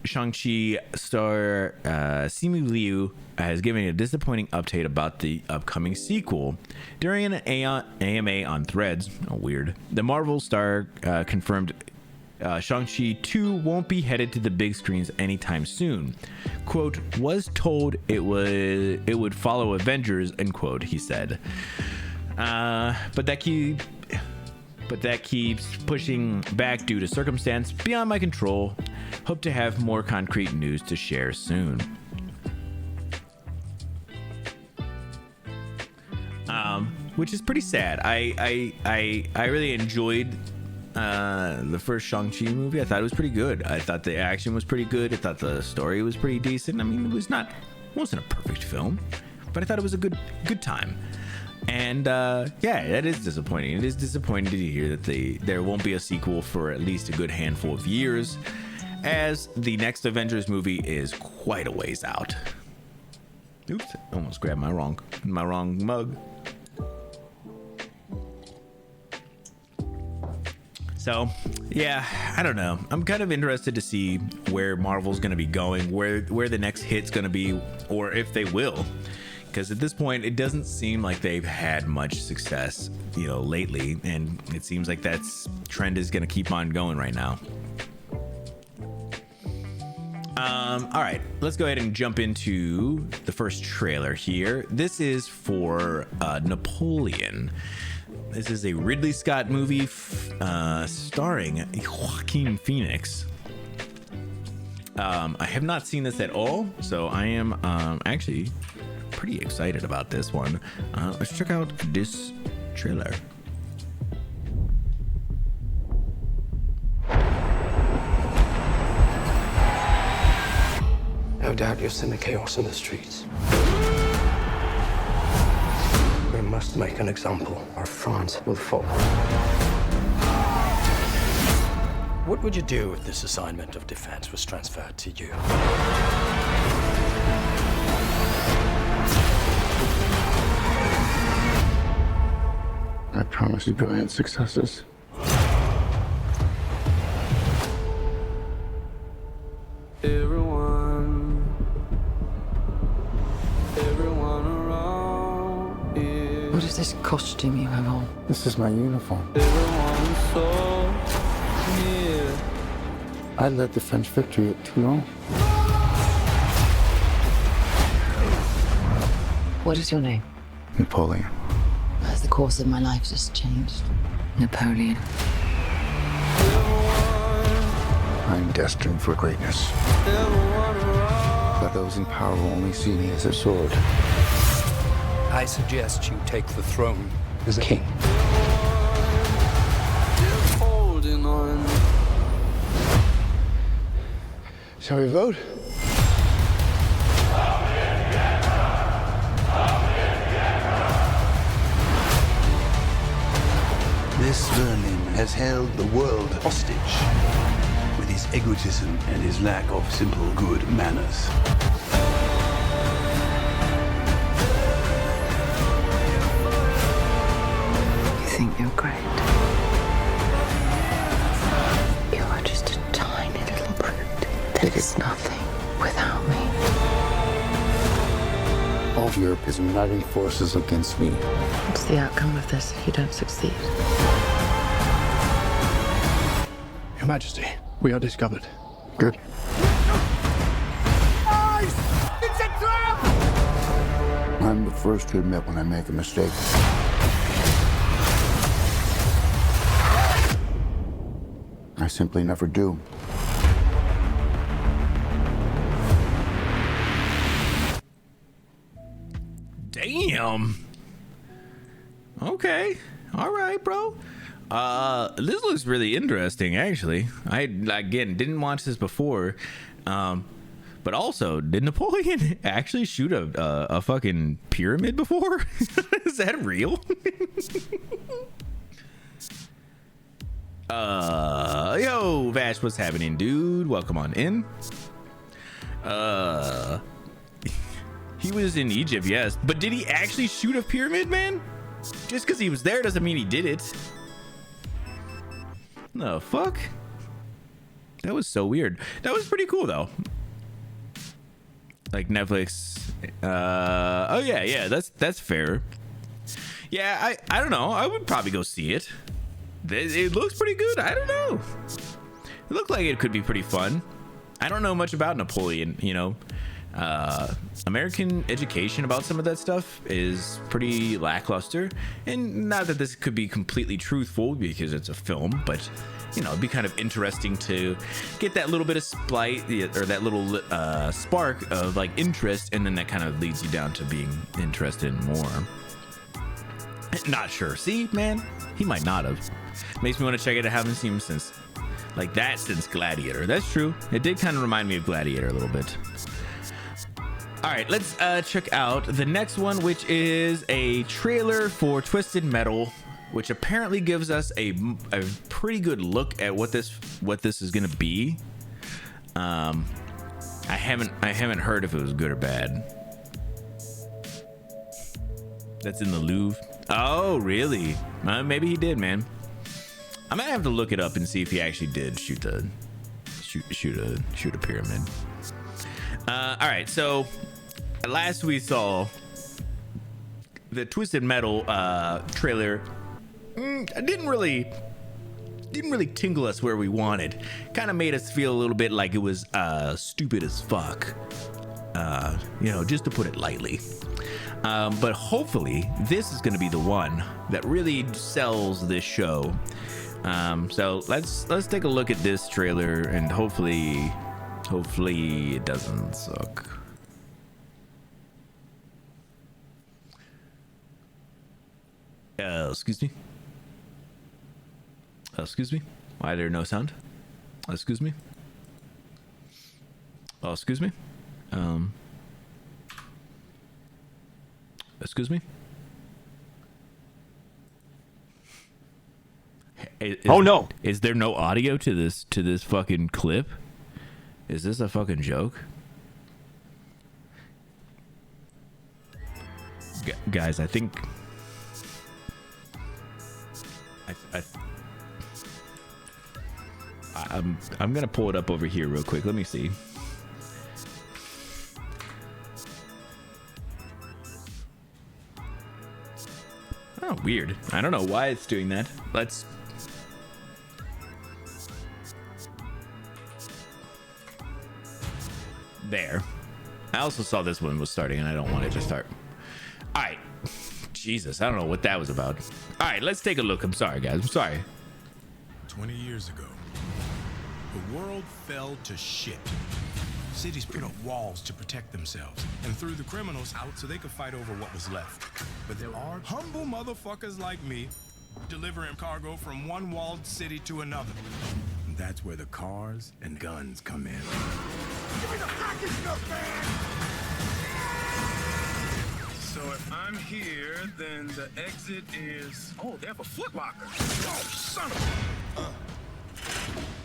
Shang-Chi star Simu Liu has given a disappointing update about the upcoming sequel. During an AMA on Threads, weird, the Marvel star confirmed Shang-Chi 2 won't be headed to the big screens anytime soon. Quote, was told it would follow Avengers, end quote, he said. But that keeps pushing back due to circumstance beyond my control. Hope to have more concrete news to share soon. Which is pretty sad. I really enjoyed the first Shang-Chi movie. I thought it was pretty good. I thought the action was pretty good. I thought the story was pretty decent. I mean, it wasn't a perfect film, but I thought it was a good time. And yeah, that is disappointing. It is disappointing to hear that there won't be a sequel for at least a good handful of years, as the next Avengers movie is quite a ways out. Oops, almost grabbed my wrong mug. So, yeah, I don't know. I'm kind of interested to see where Marvel's going to be going, where the next hit's going to be, or if they will. Because at this point, it doesn't seem like they've had much success, lately. And it seems like that trend is going to keep on going right now. All right, let's go ahead and jump into the first trailer here. This is for Napoleon. This is a Ridley Scott movie starring Joaquin Phoenix. I have not seen this at all, so I am actually pretty excited about this one. Let's check out this trailer. No doubt you'll send the chaos in the streets. We must make an example, or France will fall. What would you do if this assignment of defense was transferred to you? I promise you brilliant successes. Everyone around here. What is this costume you have on? This is my uniform. Everyone's so near. I led the French victory at Toulon. What is your name? Napoleon. As the course of my life just changed. Napoleon. I'm destined for greatness. But those in power will only see me as a sword. I suggest you take the throne as a king. Holding on. Shall we vote? This vermin has held the world hostage with his egotism and his lack of simple good manners. You think you're great. You are just a tiny little brute that is nothing without me. All of Europe is uniting forces against me. What's the outcome of this if you don't succeed? Your Majesty, we are discovered. Good. It's a trap! I'm the first to admit when I make a mistake. I simply never do. Damn. Okay. All right, bro. This looks really interesting, actually. I, again, didn't watch this before. But also, did Napoleon actually shoot a fucking pyramid before? Is that real? Yo, Vash, what's happening, dude? Welcome on in. He was in Egypt, yes. But did he actually shoot a pyramid, man? Just because he was there doesn't mean he did it. The fuck? That was so weird. That was pretty cool, though. Like Netflix. Oh, yeah, that's fair. Yeah, I don't know. I would probably go see it. It looks pretty good. I don't know. It looked like it could be pretty fun. I don't know much about Napoleon, you know. American education about some of that stuff is pretty lackluster, and not that this could be completely truthful because it's a film, but you know, it'd be kind of interesting to get that little bit of spite or that little spark of like interest, and then that kind of leads you down to being interested in more. Not sure. See, man, he might not have. Makes me want to check it. I haven't seen him since Gladiator. That's true. It did kind of remind me of Gladiator a little bit. All right, let's check out the next one, which is a trailer for Twisted Metal, which apparently gives us a pretty good look at what this is gonna be. I haven't heard if it was good or bad. That's in the Louvre. Oh, really? Maybe he did, man. I might have to look it up and see if he actually did shoot a pyramid. All right, so last we saw the Twisted Metal trailer. Didn't really tingle us where we wanted. Kind of made us feel a little bit like it was stupid as fuck. Just to put it lightly. But hopefully this is going to be the one that really sells this show. So let's take a look at this trailer, and hopefully it doesn't suck. Excuse me. Excuse me. Why is there no sound? Excuse me. Oh, excuse me. Excuse me. Oh no! Is there no audio to this fucking clip? Is this a fucking joke? Guys, I think I'm gonna pull it up over here real quick. Let me see. Oh, weird. I don't know why it's doing that. Let's. There. I also saw this one was starting, and I don't want it to start. All right. Jesus, I don't know what that was about. All right, let's take a look. I'm sorry, guys. I'm sorry. 20 years ago, the world fell to shit. Cities put up walls to protect themselves and threw the criminals out so they could fight over what was left. But there are humble motherfuckers like me delivering cargo from one walled city to another. And that's where the cars and guns come in. Give me the package, man! So if I'm here, then the exit is... Oh, they have a Foot Locker. Oh, son of a...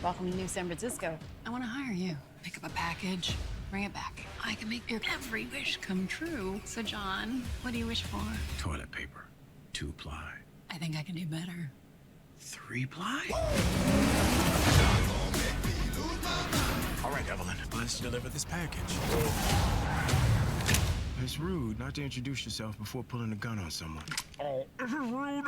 Welcome to New San Francisco. I want to hire you. Pick up a package, bring it back. I can make your every wish come true. So, John, what do you wish for? Toilet paper. 2-ply. I think I can do better. 3-ply? All right, Evelyn, let's deliver this package. It's rude not to introduce yourself before pulling a gun on someone. Oh, this is rude.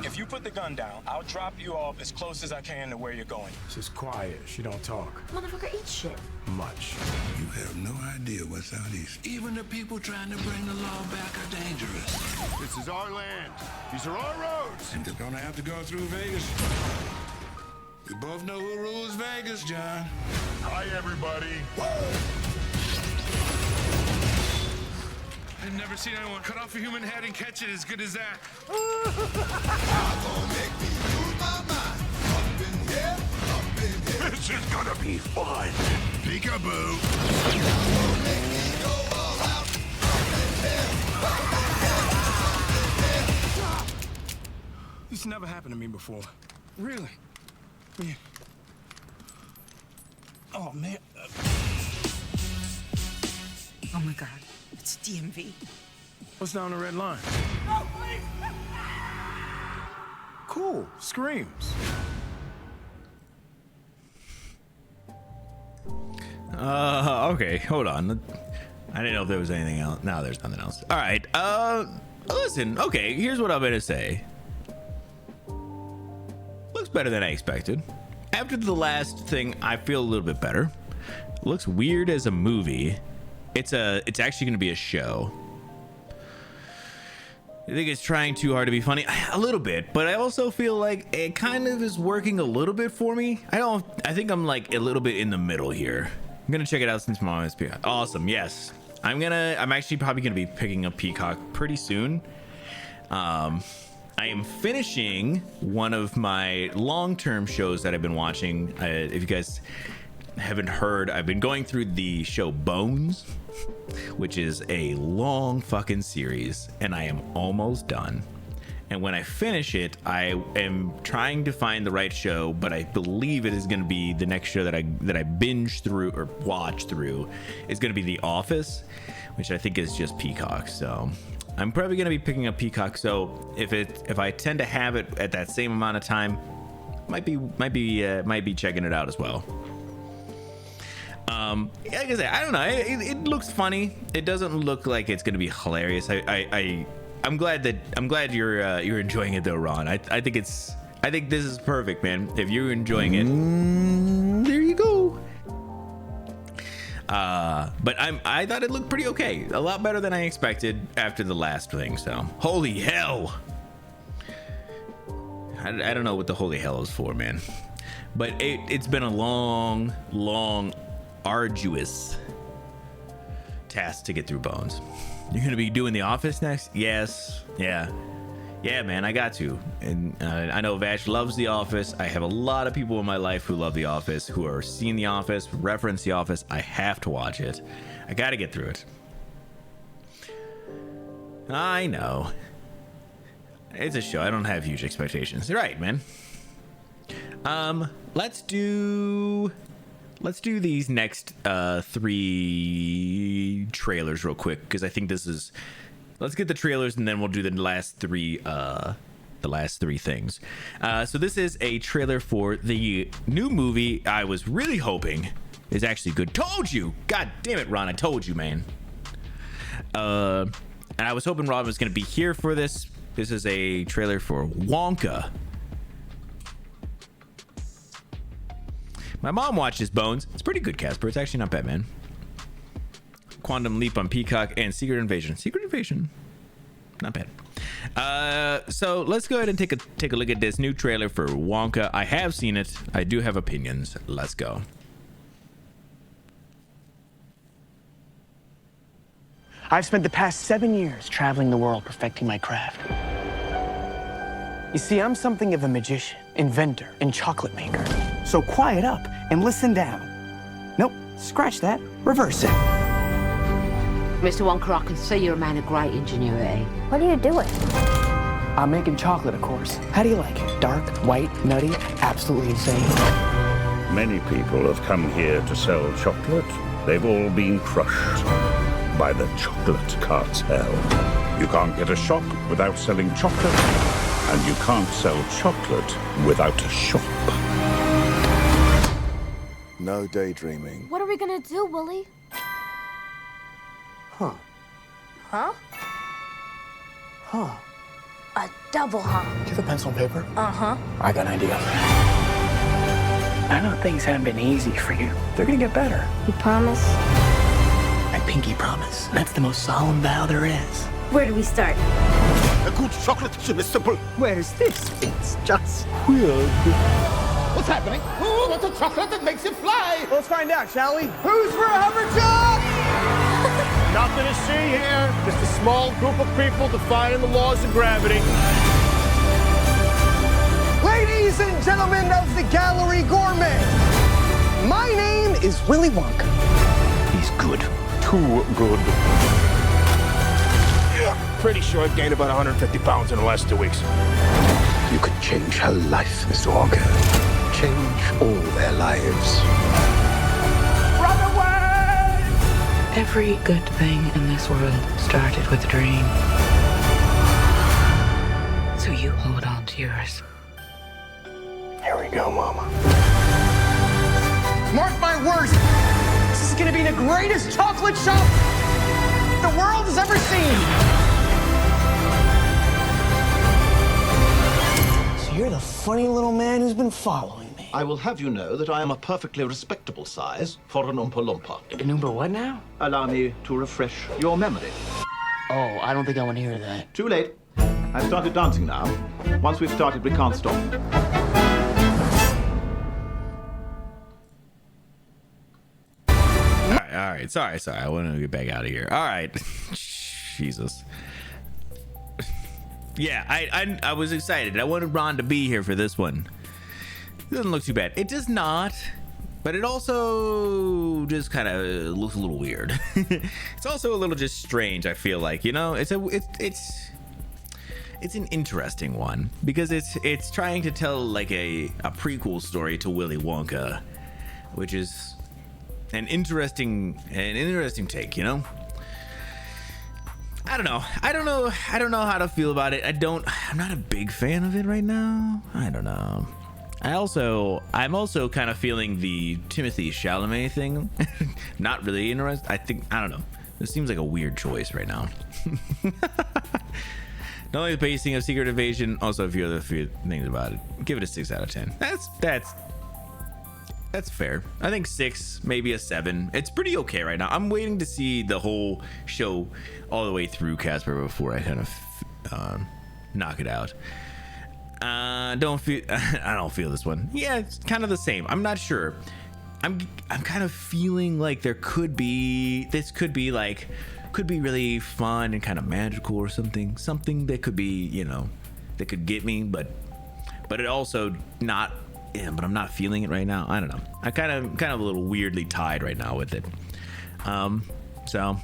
If you put the gun down, I'll drop you off as close as I can to where you're going. She's quiet. She don't talk. Motherfucker, eat shit. Much. You have no idea what's out east. Even the people trying to bring the law back are dangerous. This is our land. These are our roads. And they're gonna have to go through Vegas. We both know who rules Vegas, John. Hi, everybody. I've never seen anyone cut off a human head and catch it as good as that. This is gonna be fun. Peekaboo. This never happened to me before. Really? Yeah. Oh, man. Oh my God, it's DMV. What's down the red line? No, please! Cool. Screams. Okay, hold on. I didn't know if there was anything else. No, there's nothing else. All right. Listen. Okay, here's what I'm gonna say. Looks better than I expected. After the last thing, I feel a little bit better. Looks weird as a movie. It's actually gonna be a show. I think it's trying too hard to be funny a little bit, but I also feel like it kind of is working a little bit for me. I think I'm like a little bit in the middle here. I'm gonna check it out since Mom is Peacock. Awesome. Yes, I'm actually probably gonna be picking up Peacock pretty soon. I am finishing one of my long-term shows that I've been watching. If you guys haven't heard, I've been going through the show Bones, which is a long fucking series, and I am almost done. And when I finish it, I am trying to find the right show, but I believe it is going to be the next show that I binge through or watch through is going to be The Office, which I think is just Peacock. So I'm probably going to be picking up Peacock. So if I tend to have it at that same amount of time, might be checking it out as well. Like I said, I don't know. It looks funny. It doesn't look like it's going to be hilarious. I'm glad you're enjoying it though, Ron. I think this is perfect, man. If you're enjoying it, there you go. But I thought it looked pretty okay. A lot better than I expected after the last thing. So holy hell. I don't know what the holy hell is for, man. But it's been a long, arduous task to get through Bones. You're gonna be doing The Office next? Yes. Yeah, man, I got to. And I know Vash loves The Office. I have a lot of people in my life who love The Office, who are seeing The Office, reference The Office. I have to watch it. I gotta get through it. I know. It's a show. I don't have huge expectations. You're right, man. Let's do these next 3 trailers real quick, because I think let's get the trailers and then we'll do the last three things. So this is a trailer for the new movie I was really hoping is actually good. Told you! God damn it, Ron, I told you, man. And I was hoping Ron was going to be here for this. This is a trailer for Wonka. My mom watches Bones. It's pretty good, Casper. It's actually not bad, man. Quantum Leap on Peacock and Secret Invasion. Secret Invasion, not bad. So let's go ahead and take a look at this new trailer for Wonka. I have seen it. I do have opinions. Let's go. I've spent the past 7 years traveling the world perfecting my craft. You see, I'm something of a magician, inventor, and chocolate maker. So quiet up and listen down. Nope, scratch that, reverse it. Mr. Wonka, I can see you're a man of great ingenuity. What are you doing? I'm making chocolate, of course. How do you like it? Dark, white, nutty, absolutely insane. Many people have come here to sell chocolate. They've all been crushed by the chocolate cartel. You can't get a shop without selling chocolate, and you can't sell chocolate without a shop. No daydreaming. What are we gonna do, Willie? Huh. Huh? Huh. A double huh. Do you have a pencil and paper? Uh-huh. I got an idea. I know things haven't been easy for you. They're gonna get better. You promise? I pinky promise. That's the most solemn vow there is. Where do we start? A good chocolate chip is simple. Where's this? It's just weird. What's happening? Who wants a chocolate that makes it fly? Let's find out, shall we? Who's for a Humberchuck? Nothing to see here. Just a small group of people defying the laws of gravity. Ladies and gentlemen of the Gallery Gourmet, my name is Willy Wonka. He's good. Too good. Pretty sure I've gained about 150 pounds in the last 2 weeks. You could change her life, Mr. Wonka. Change all their lives. Run away! Every good thing in this world started with a dream. So you hold on to yours. Here we go, Mama. Mark my words, this is gonna be the greatest chocolate shop the world has ever seen. So you're the funny little man who's been following me. I will have you know that I am a perfectly respectable size for an Oompa Loompa. An Oompa what now? Allow me to refresh your memory. Oh, I don't think I want to hear that. Too late. I've started dancing now. Once we've started, we can't stop. All right. Sorry. I want to get back out of here. All right. Jesus. yeah, I was excited. I wanted Ron to be here for this one. It doesn't look too bad. It does not, but it also just kind of looks a little weird. It's also a little just strange. I feel like, you know, it's an interesting one because it's trying to tell like a prequel story to Willy Wonka, which is an interesting take, you know. I don't know how to feel about it. I'm not a big fan of it right now. I don't know. I'm also kind of feeling the Timothée Chalamet thing. Not really interested. I don't know. This seems like a weird choice right now. Not only the pacing of Secret Invasion, also a few other things about it. Give it a 6 out of 10. That's fair. I think 6, maybe a 7. It's pretty okay right now. I'm waiting to see the whole show all the way through, Casper, before I kind of knock it out. I don't feel this one. Yeah, it's kind of the same. I'm not sure. I'm kind of feeling like this could be really fun and kind of magical or something that could be, you know, that could get me, but it also not. Yeah, but I'm not feeling it right now. I don't know. I kind of a little weirdly tied right now with it. So,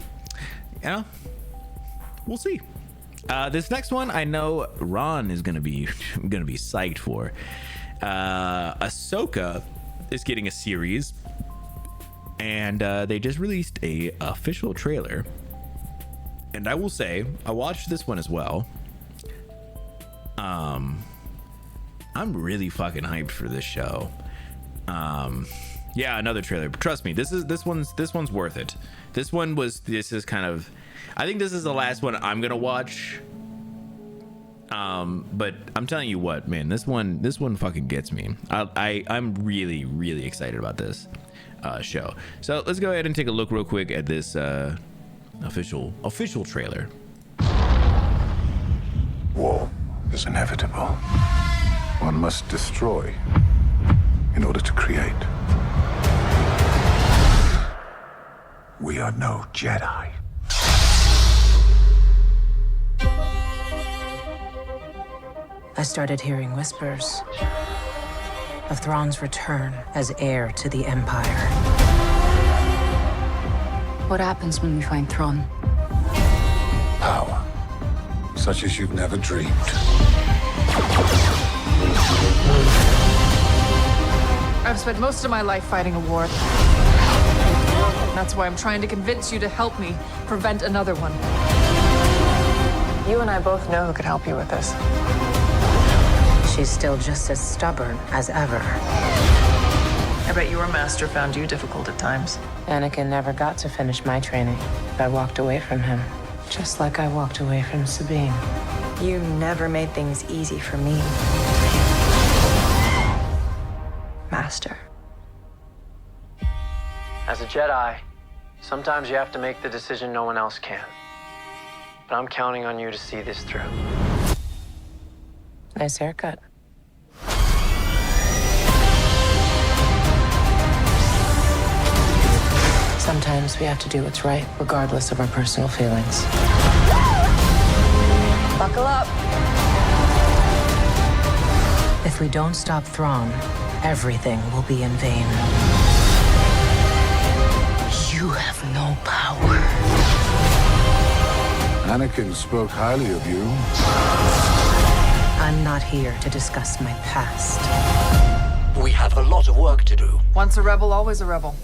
you know, we'll see. This next one, I know Ron is gonna be psyched for. Ahsoka is getting a series, and they just released a official trailer. And I will say, I watched this one as well. I'm really fucking hyped for this show. Yeah, another trailer. But trust me, this one's worth it. This is kind of, I think this is the last one I'm gonna watch. But I'm telling you what, man, this one fucking gets me. I'm really, really excited about this show. So let's go ahead and take a look real quick at this official trailer. War is inevitable. One must destroy in order to create. We are no Jedi. I started hearing whispers of Thrawn's return as heir to the Empire. What happens when we find Thrawn? Power, such as you've never dreamed. I've spent most of my life fighting a war. That's why I'm trying to convince you to help me prevent another one. You and I both know who could help you with this. She's still just as stubborn as ever. I bet your master found you difficult at times. Anakin never got to finish my training. I walked away from him, just like I walked away from Sabine. You never made things easy for me, Master. As a Jedi, sometimes you have to make the decision no one else can. But I'm counting on you to see this through. Nice haircut. Sometimes we have to do what's right, regardless of our personal feelings. Buckle up. If we don't stop Thrawn, everything will be in vain. You have no power. Anakin spoke highly of you. I'm not here to discuss my past. We have a lot of work to do. Once a rebel, always a rebel.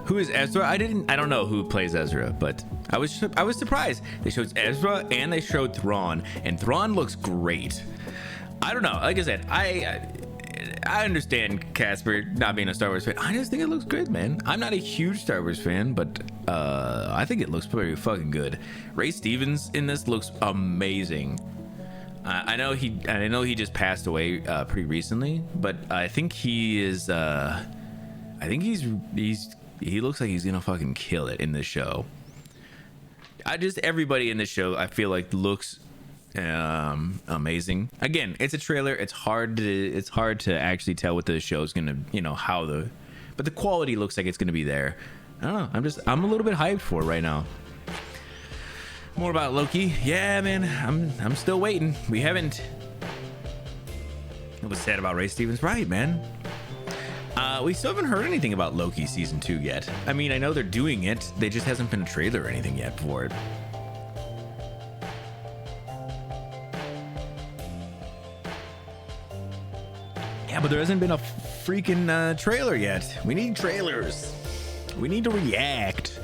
Who is Ezra? I don't know who plays Ezra, but I was surprised. They showed Ezra and they showed Thrawn, and Thrawn looks great. I don't know. Like I said, I understand Casper not being a Star Wars fan. I just think it looks good, man. I'm not a huge Star Wars fan, but I think it looks pretty fucking good. Ray Stevens in this looks amazing. I know he just passed away pretty recently, but I think he is. I think he's he looks like he's gonna fucking kill it in this show. Everybody in this show, I feel like looks amazing. Again, it's a trailer. It's hard to actually tell what the show's gonna, but the quality looks like it's gonna be there. I don't know. I'm a little bit hyped for it right now. More about Loki. Yeah, man. I'm still waiting. We haven't. It was sad about Ray Stevens, right, man? We still haven't heard anything about Loki season 2 yet. I mean, I know they're doing it. There just hasn't been a trailer or anything yet for it. Yeah, but there hasn't been a freaking trailer yet. We need trailers. We need to react.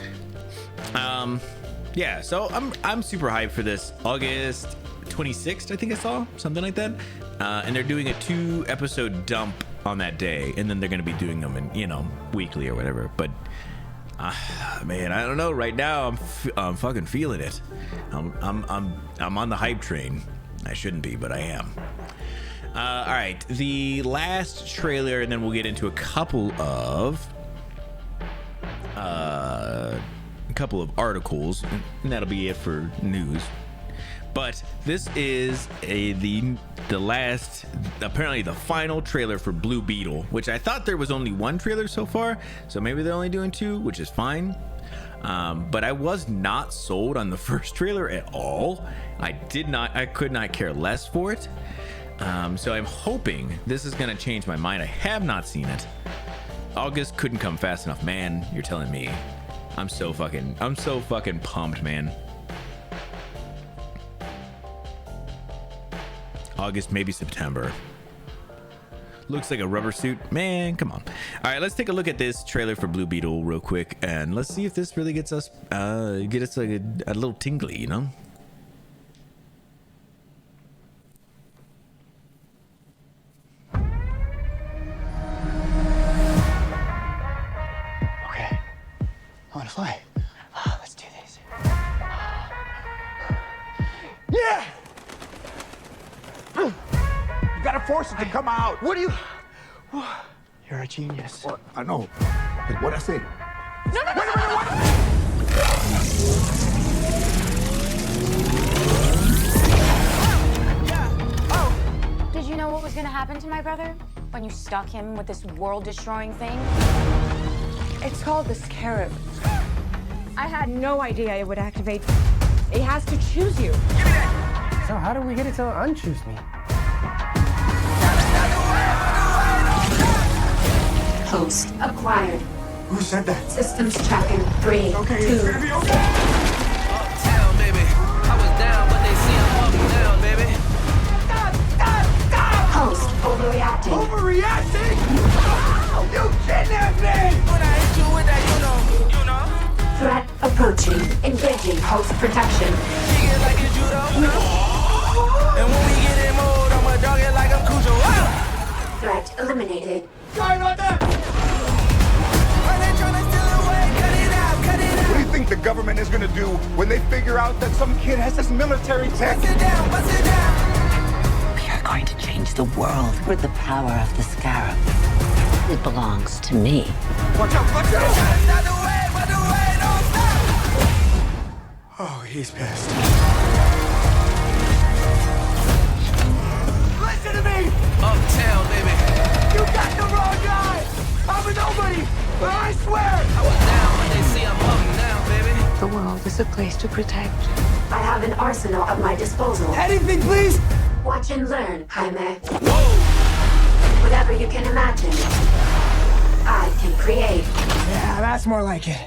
Yeah, so I'm super hyped for this. August 26th, I think I saw something like that. And they're doing a 2-episode dump on that day, and then they're going to be doing them in weekly or whatever. But man, I don't know. Right now, I'm fucking feeling it. I'm on the hype train. I shouldn't be, but I am. All right, the last trailer, and then we'll get into a couple of articles, and that'll be it for news. But this is the last, apparently the final trailer for Blue Beetle, which I thought there was only one trailer so far, so maybe they're only doing 2, which is fine. But I was not sold on the first trailer at all. I could not care less for it. So I'm hoping this is gonna change my mind. I have not seen it. August couldn't come fast enough, man. You're telling me. I'm so fucking pumped, man. August, maybe September. Looks like a rubber suit. Man, come on. All right, let's take a look at this trailer for Blue Beetle real quick, and let's see if this really gets us like a little tingly, you know? Okay, I want to fly. Let's do this. Yeah! You gotta force it to come out. What do you... You're a genius. Well, I know. But what'd I say? No, no, no, Wait, no, what? Did you know what was gonna happen to my brother when you stuck him with this world-destroying thing? It's called the Scarab. I had no idea it would activate. It has to choose you. So how do we get it to unchoose me? Host acquired. Who said that? Systems tracking 3, Okay, 2. it's gonna be okay. Uptown, baby. I was down, but they see I'm up now, baby. Host overreacting. Overreacting? You kidnapped me! When I hit you with that, you know. Threat approaching. Engaging host protection. Kick it like it's judo. And when we get in mode, I'ma dog it like I'm Cujo. Threat eliminated. Sorry about that! When they tryna steal away, cut it out, cut it out. What do you think the government is gonna do when they figure out that some kid has this military tech? Bust it down, bust it down. We are going to change the world with the power of the Scarab. It belongs to me. Watch out, watch out! Stop the way, but the way don't stop. Oh, he's pissed. Listen to me! Uptown, baby. You got the wrong guy! I'm a nobody! I swear! I was down, but they see I'm up now, baby. The world is a place to protect. I have an arsenal at my disposal. Anything, please! Watch and learn, Jaime. Whoa! Whatever you can imagine, I can create. Yeah, that's more like it.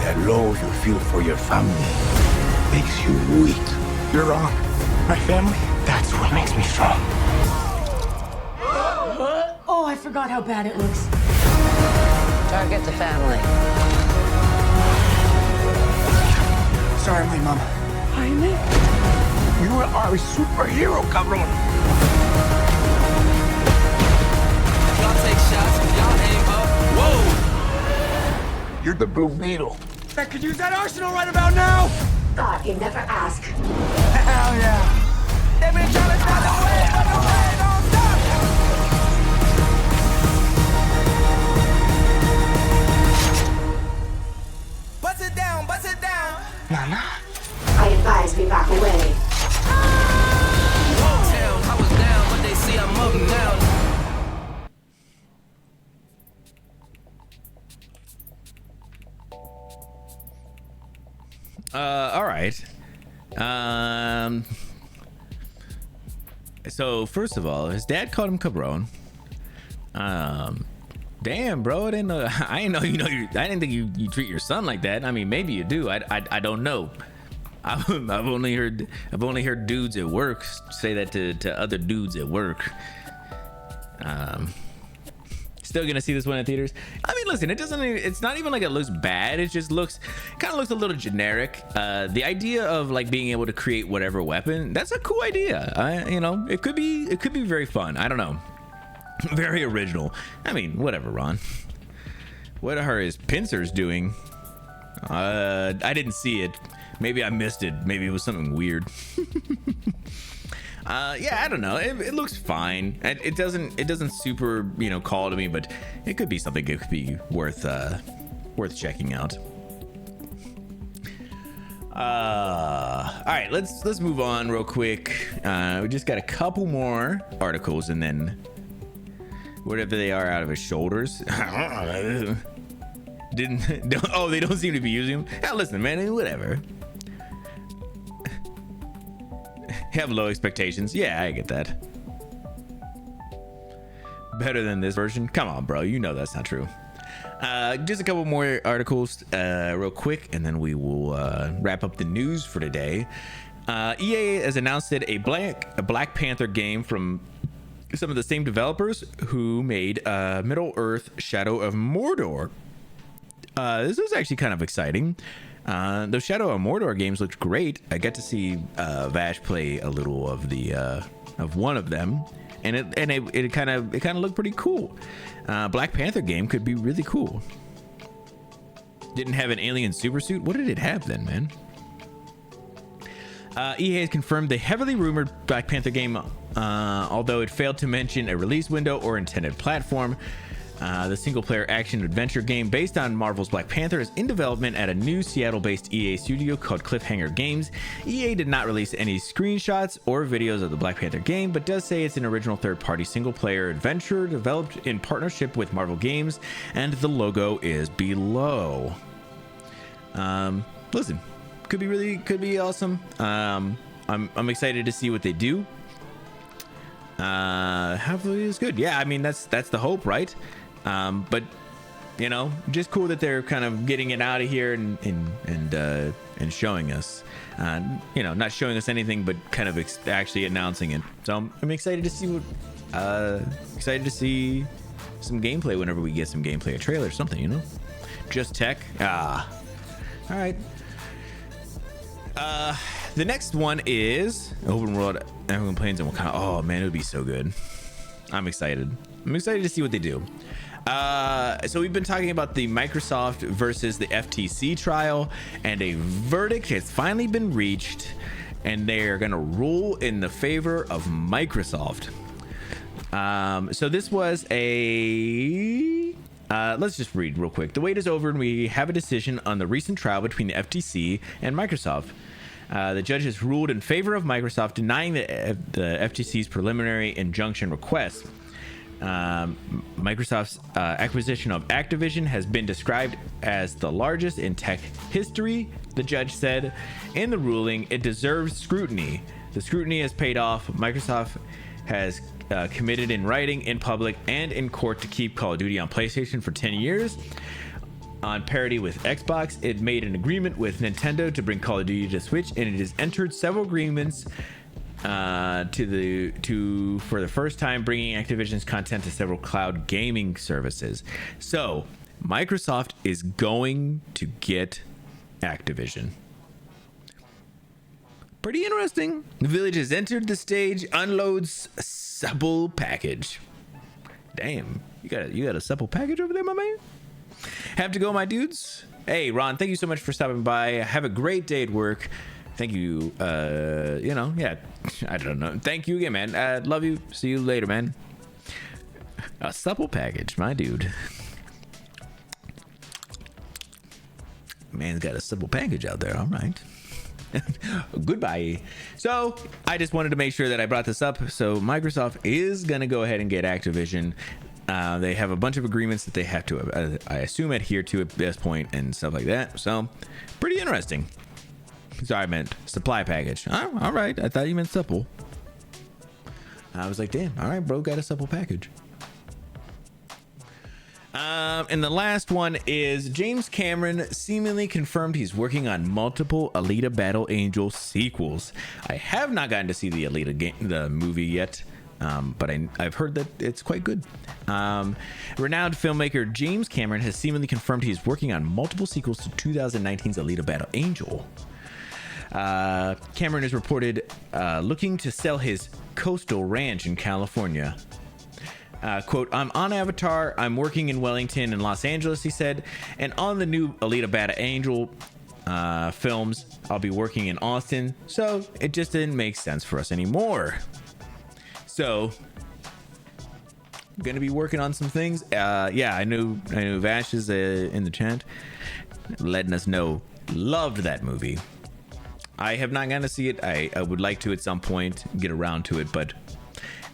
That love you feel for your family makes you weak. You're wrong. My family, that's what makes me strong. Oh, I forgot how bad it looks. Target the family. Sorry, my mom. Jaime? You are a superhero, cabron! Y'all take shots, y'all aim up. Whoa! You're the Blue Beetle. I could use that arsenal right about now! Thought you'd never ask. Hell yeah! They been tryna stop the way, but the All right. So first of all, his dad called him Cabron. Damn, bro, I didn't know. I didn't think you treat your son like that. I mean, maybe you do. I don't know. I've only heard dudes at work say that to other dudes at work. Still gonna see this one in theaters. I mean, listen, it's not even like it looks bad. It just kind of looks a little generic. The idea of like being able to create whatever weapon, that's a cool idea. It could be very fun. I don't know. Very original. I mean, whatever, Ron. What are his pincers doing? I didn't see it. Maybe I missed it. Maybe it was something weird. Yeah, I don't know. It looks fine. It doesn't super, call to me, but it could be something that could be worth checking out. All right, let's move on real quick. We just got a couple more articles, and then whatever they are out of his shoulders. They don't seem to be using them. Hell, listen, man, whatever. Have low expectations. Yeah, I get that. Better than this version? Come on, bro. You know that's not true. Just a couple more articles real quick, and then we will wrap up the news for today. EA has announced a Black Panther game from some of the same developers who made Middle-earth: Shadow of Mordor. This is actually kind of exciting. Those Shadow of Mordor games looked great. I got to see Vash play a little of the of one of them, and it kind of looked pretty cool. Black Panther game could be really cool. Didn't have an alien super suit. What did it have then, man? EA has confirmed the heavily rumored Black Panther game, although it failed to mention a release window or intended platform. The single-player action-adventure game based on Marvel's Black Panther is in development at a new Seattle-based EA studio called Cliffhanger Games. EA did not release any screenshots or videos of the Black Panther game, but does say it's an original third-party single-player adventure developed in partnership with Marvel Games, and the logo is below. Listen, could be awesome. I'm excited to see what they do. Hopefully it's good. Yeah, I mean that's the hope, right? But just cool that they're kind of getting it out of here and showing us, not showing us anything, but kind of actually announcing it. So I'm excited to see excited to see some gameplay whenever we get some gameplay, a trailer or something, Just tech. All right. The next one is open world African Plains and Wakanda. Oh man, it would be so good. I'm excited to see what they do. So we've been talking about the Microsoft versus the FTC trial, and a verdict has finally been reached, and they are going to rule in the favor of Microsoft. So this was let's just read real quick. The wait is over, and we have a decision on the recent trial between the FTC and Microsoft. The judge has ruled in favor of Microsoft, denying the FTC's preliminary injunction request. Microsoft's acquisition of Activision has been described as the largest in tech history, the judge said. In the ruling, it deserves scrutiny. The scrutiny has paid off. Microsoft has committed in writing, in public, and in court to keep Call of Duty on PlayStation for 10 years. On parity with Xbox, it made an agreement with Nintendo to bring Call of Duty to Switch, and it has entered several agreements for the first time, bringing Activision's content to several cloud gaming services. So Microsoft is going to get Activision. Pretty interesting. The Village has entered the stage, unloads a supple package. Damn, you got a supple package over there, my man? Have to go, my dudes. Hey, Ron, thank you so much for stopping by. Have a great day at work. Thank you. Yeah, I don't know. Thank you again, man. Love you. See you later, man. A supple package, my dude. Man's got a supple package out there. All right. Goodbye. So I just wanted to make sure that I brought this up. So Microsoft is going to go ahead and get Activision. They have a bunch of agreements that they have to, I assume, adhere to at this point and stuff like that. So pretty interesting. Sorry, I meant supply package. Oh, all right. I thought you meant supple. I was like, damn. All right, bro, got a supple package. And the last one is James Cameron seemingly confirmed he's working on multiple Alita Battle Angel sequels. I have not gotten to see the Alita the movie yet, but I've heard that it's quite good. Renowned filmmaker James Cameron has seemingly confirmed he's working on multiple sequels to 2019's Alita Battle Angel. Cameron is reported looking to sell his coastal ranch in California. Quote, I'm on Avatar, I'm working in Wellington and Los Angeles, he said, and on the new Alita Battle Angel films, I'll be working in Austin, so it just didn't make sense for us anymore. So, I'm gonna be working on some things. Yeah, I knew Vash is in the chat, letting us know, loved that movie. I have not gotten to see it. I would like to at some point get around to it, but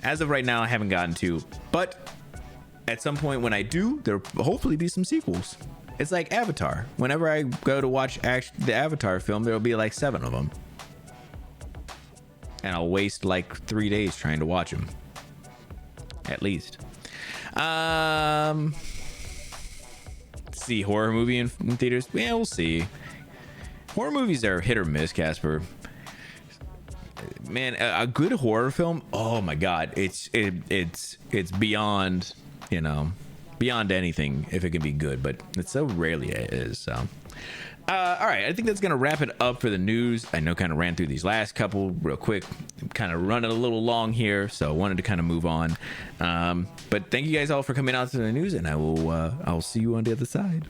as of right now, I haven't gotten to. But at some point when I do, there'll hopefully be some sequels. It's like Avatar. Whenever I go to watch the Avatar film, there'll be like 7 of them. And I'll waste like 3 days trying to watch them. At least. Let's see, horror movie in theaters? Yeah, we'll see. Horror movies are hit or miss, Casper. Man, a good horror film, oh my god, it's beyond, beyond anything if it can be good, but it so rarely is. So all right, I think that's gonna wrap it up for the news. I know, kind of ran through these last couple real quick, kind of running a little long here, so I wanted to kind of move on. But thank you guys all for coming out to the news, and I'll see you on the other side.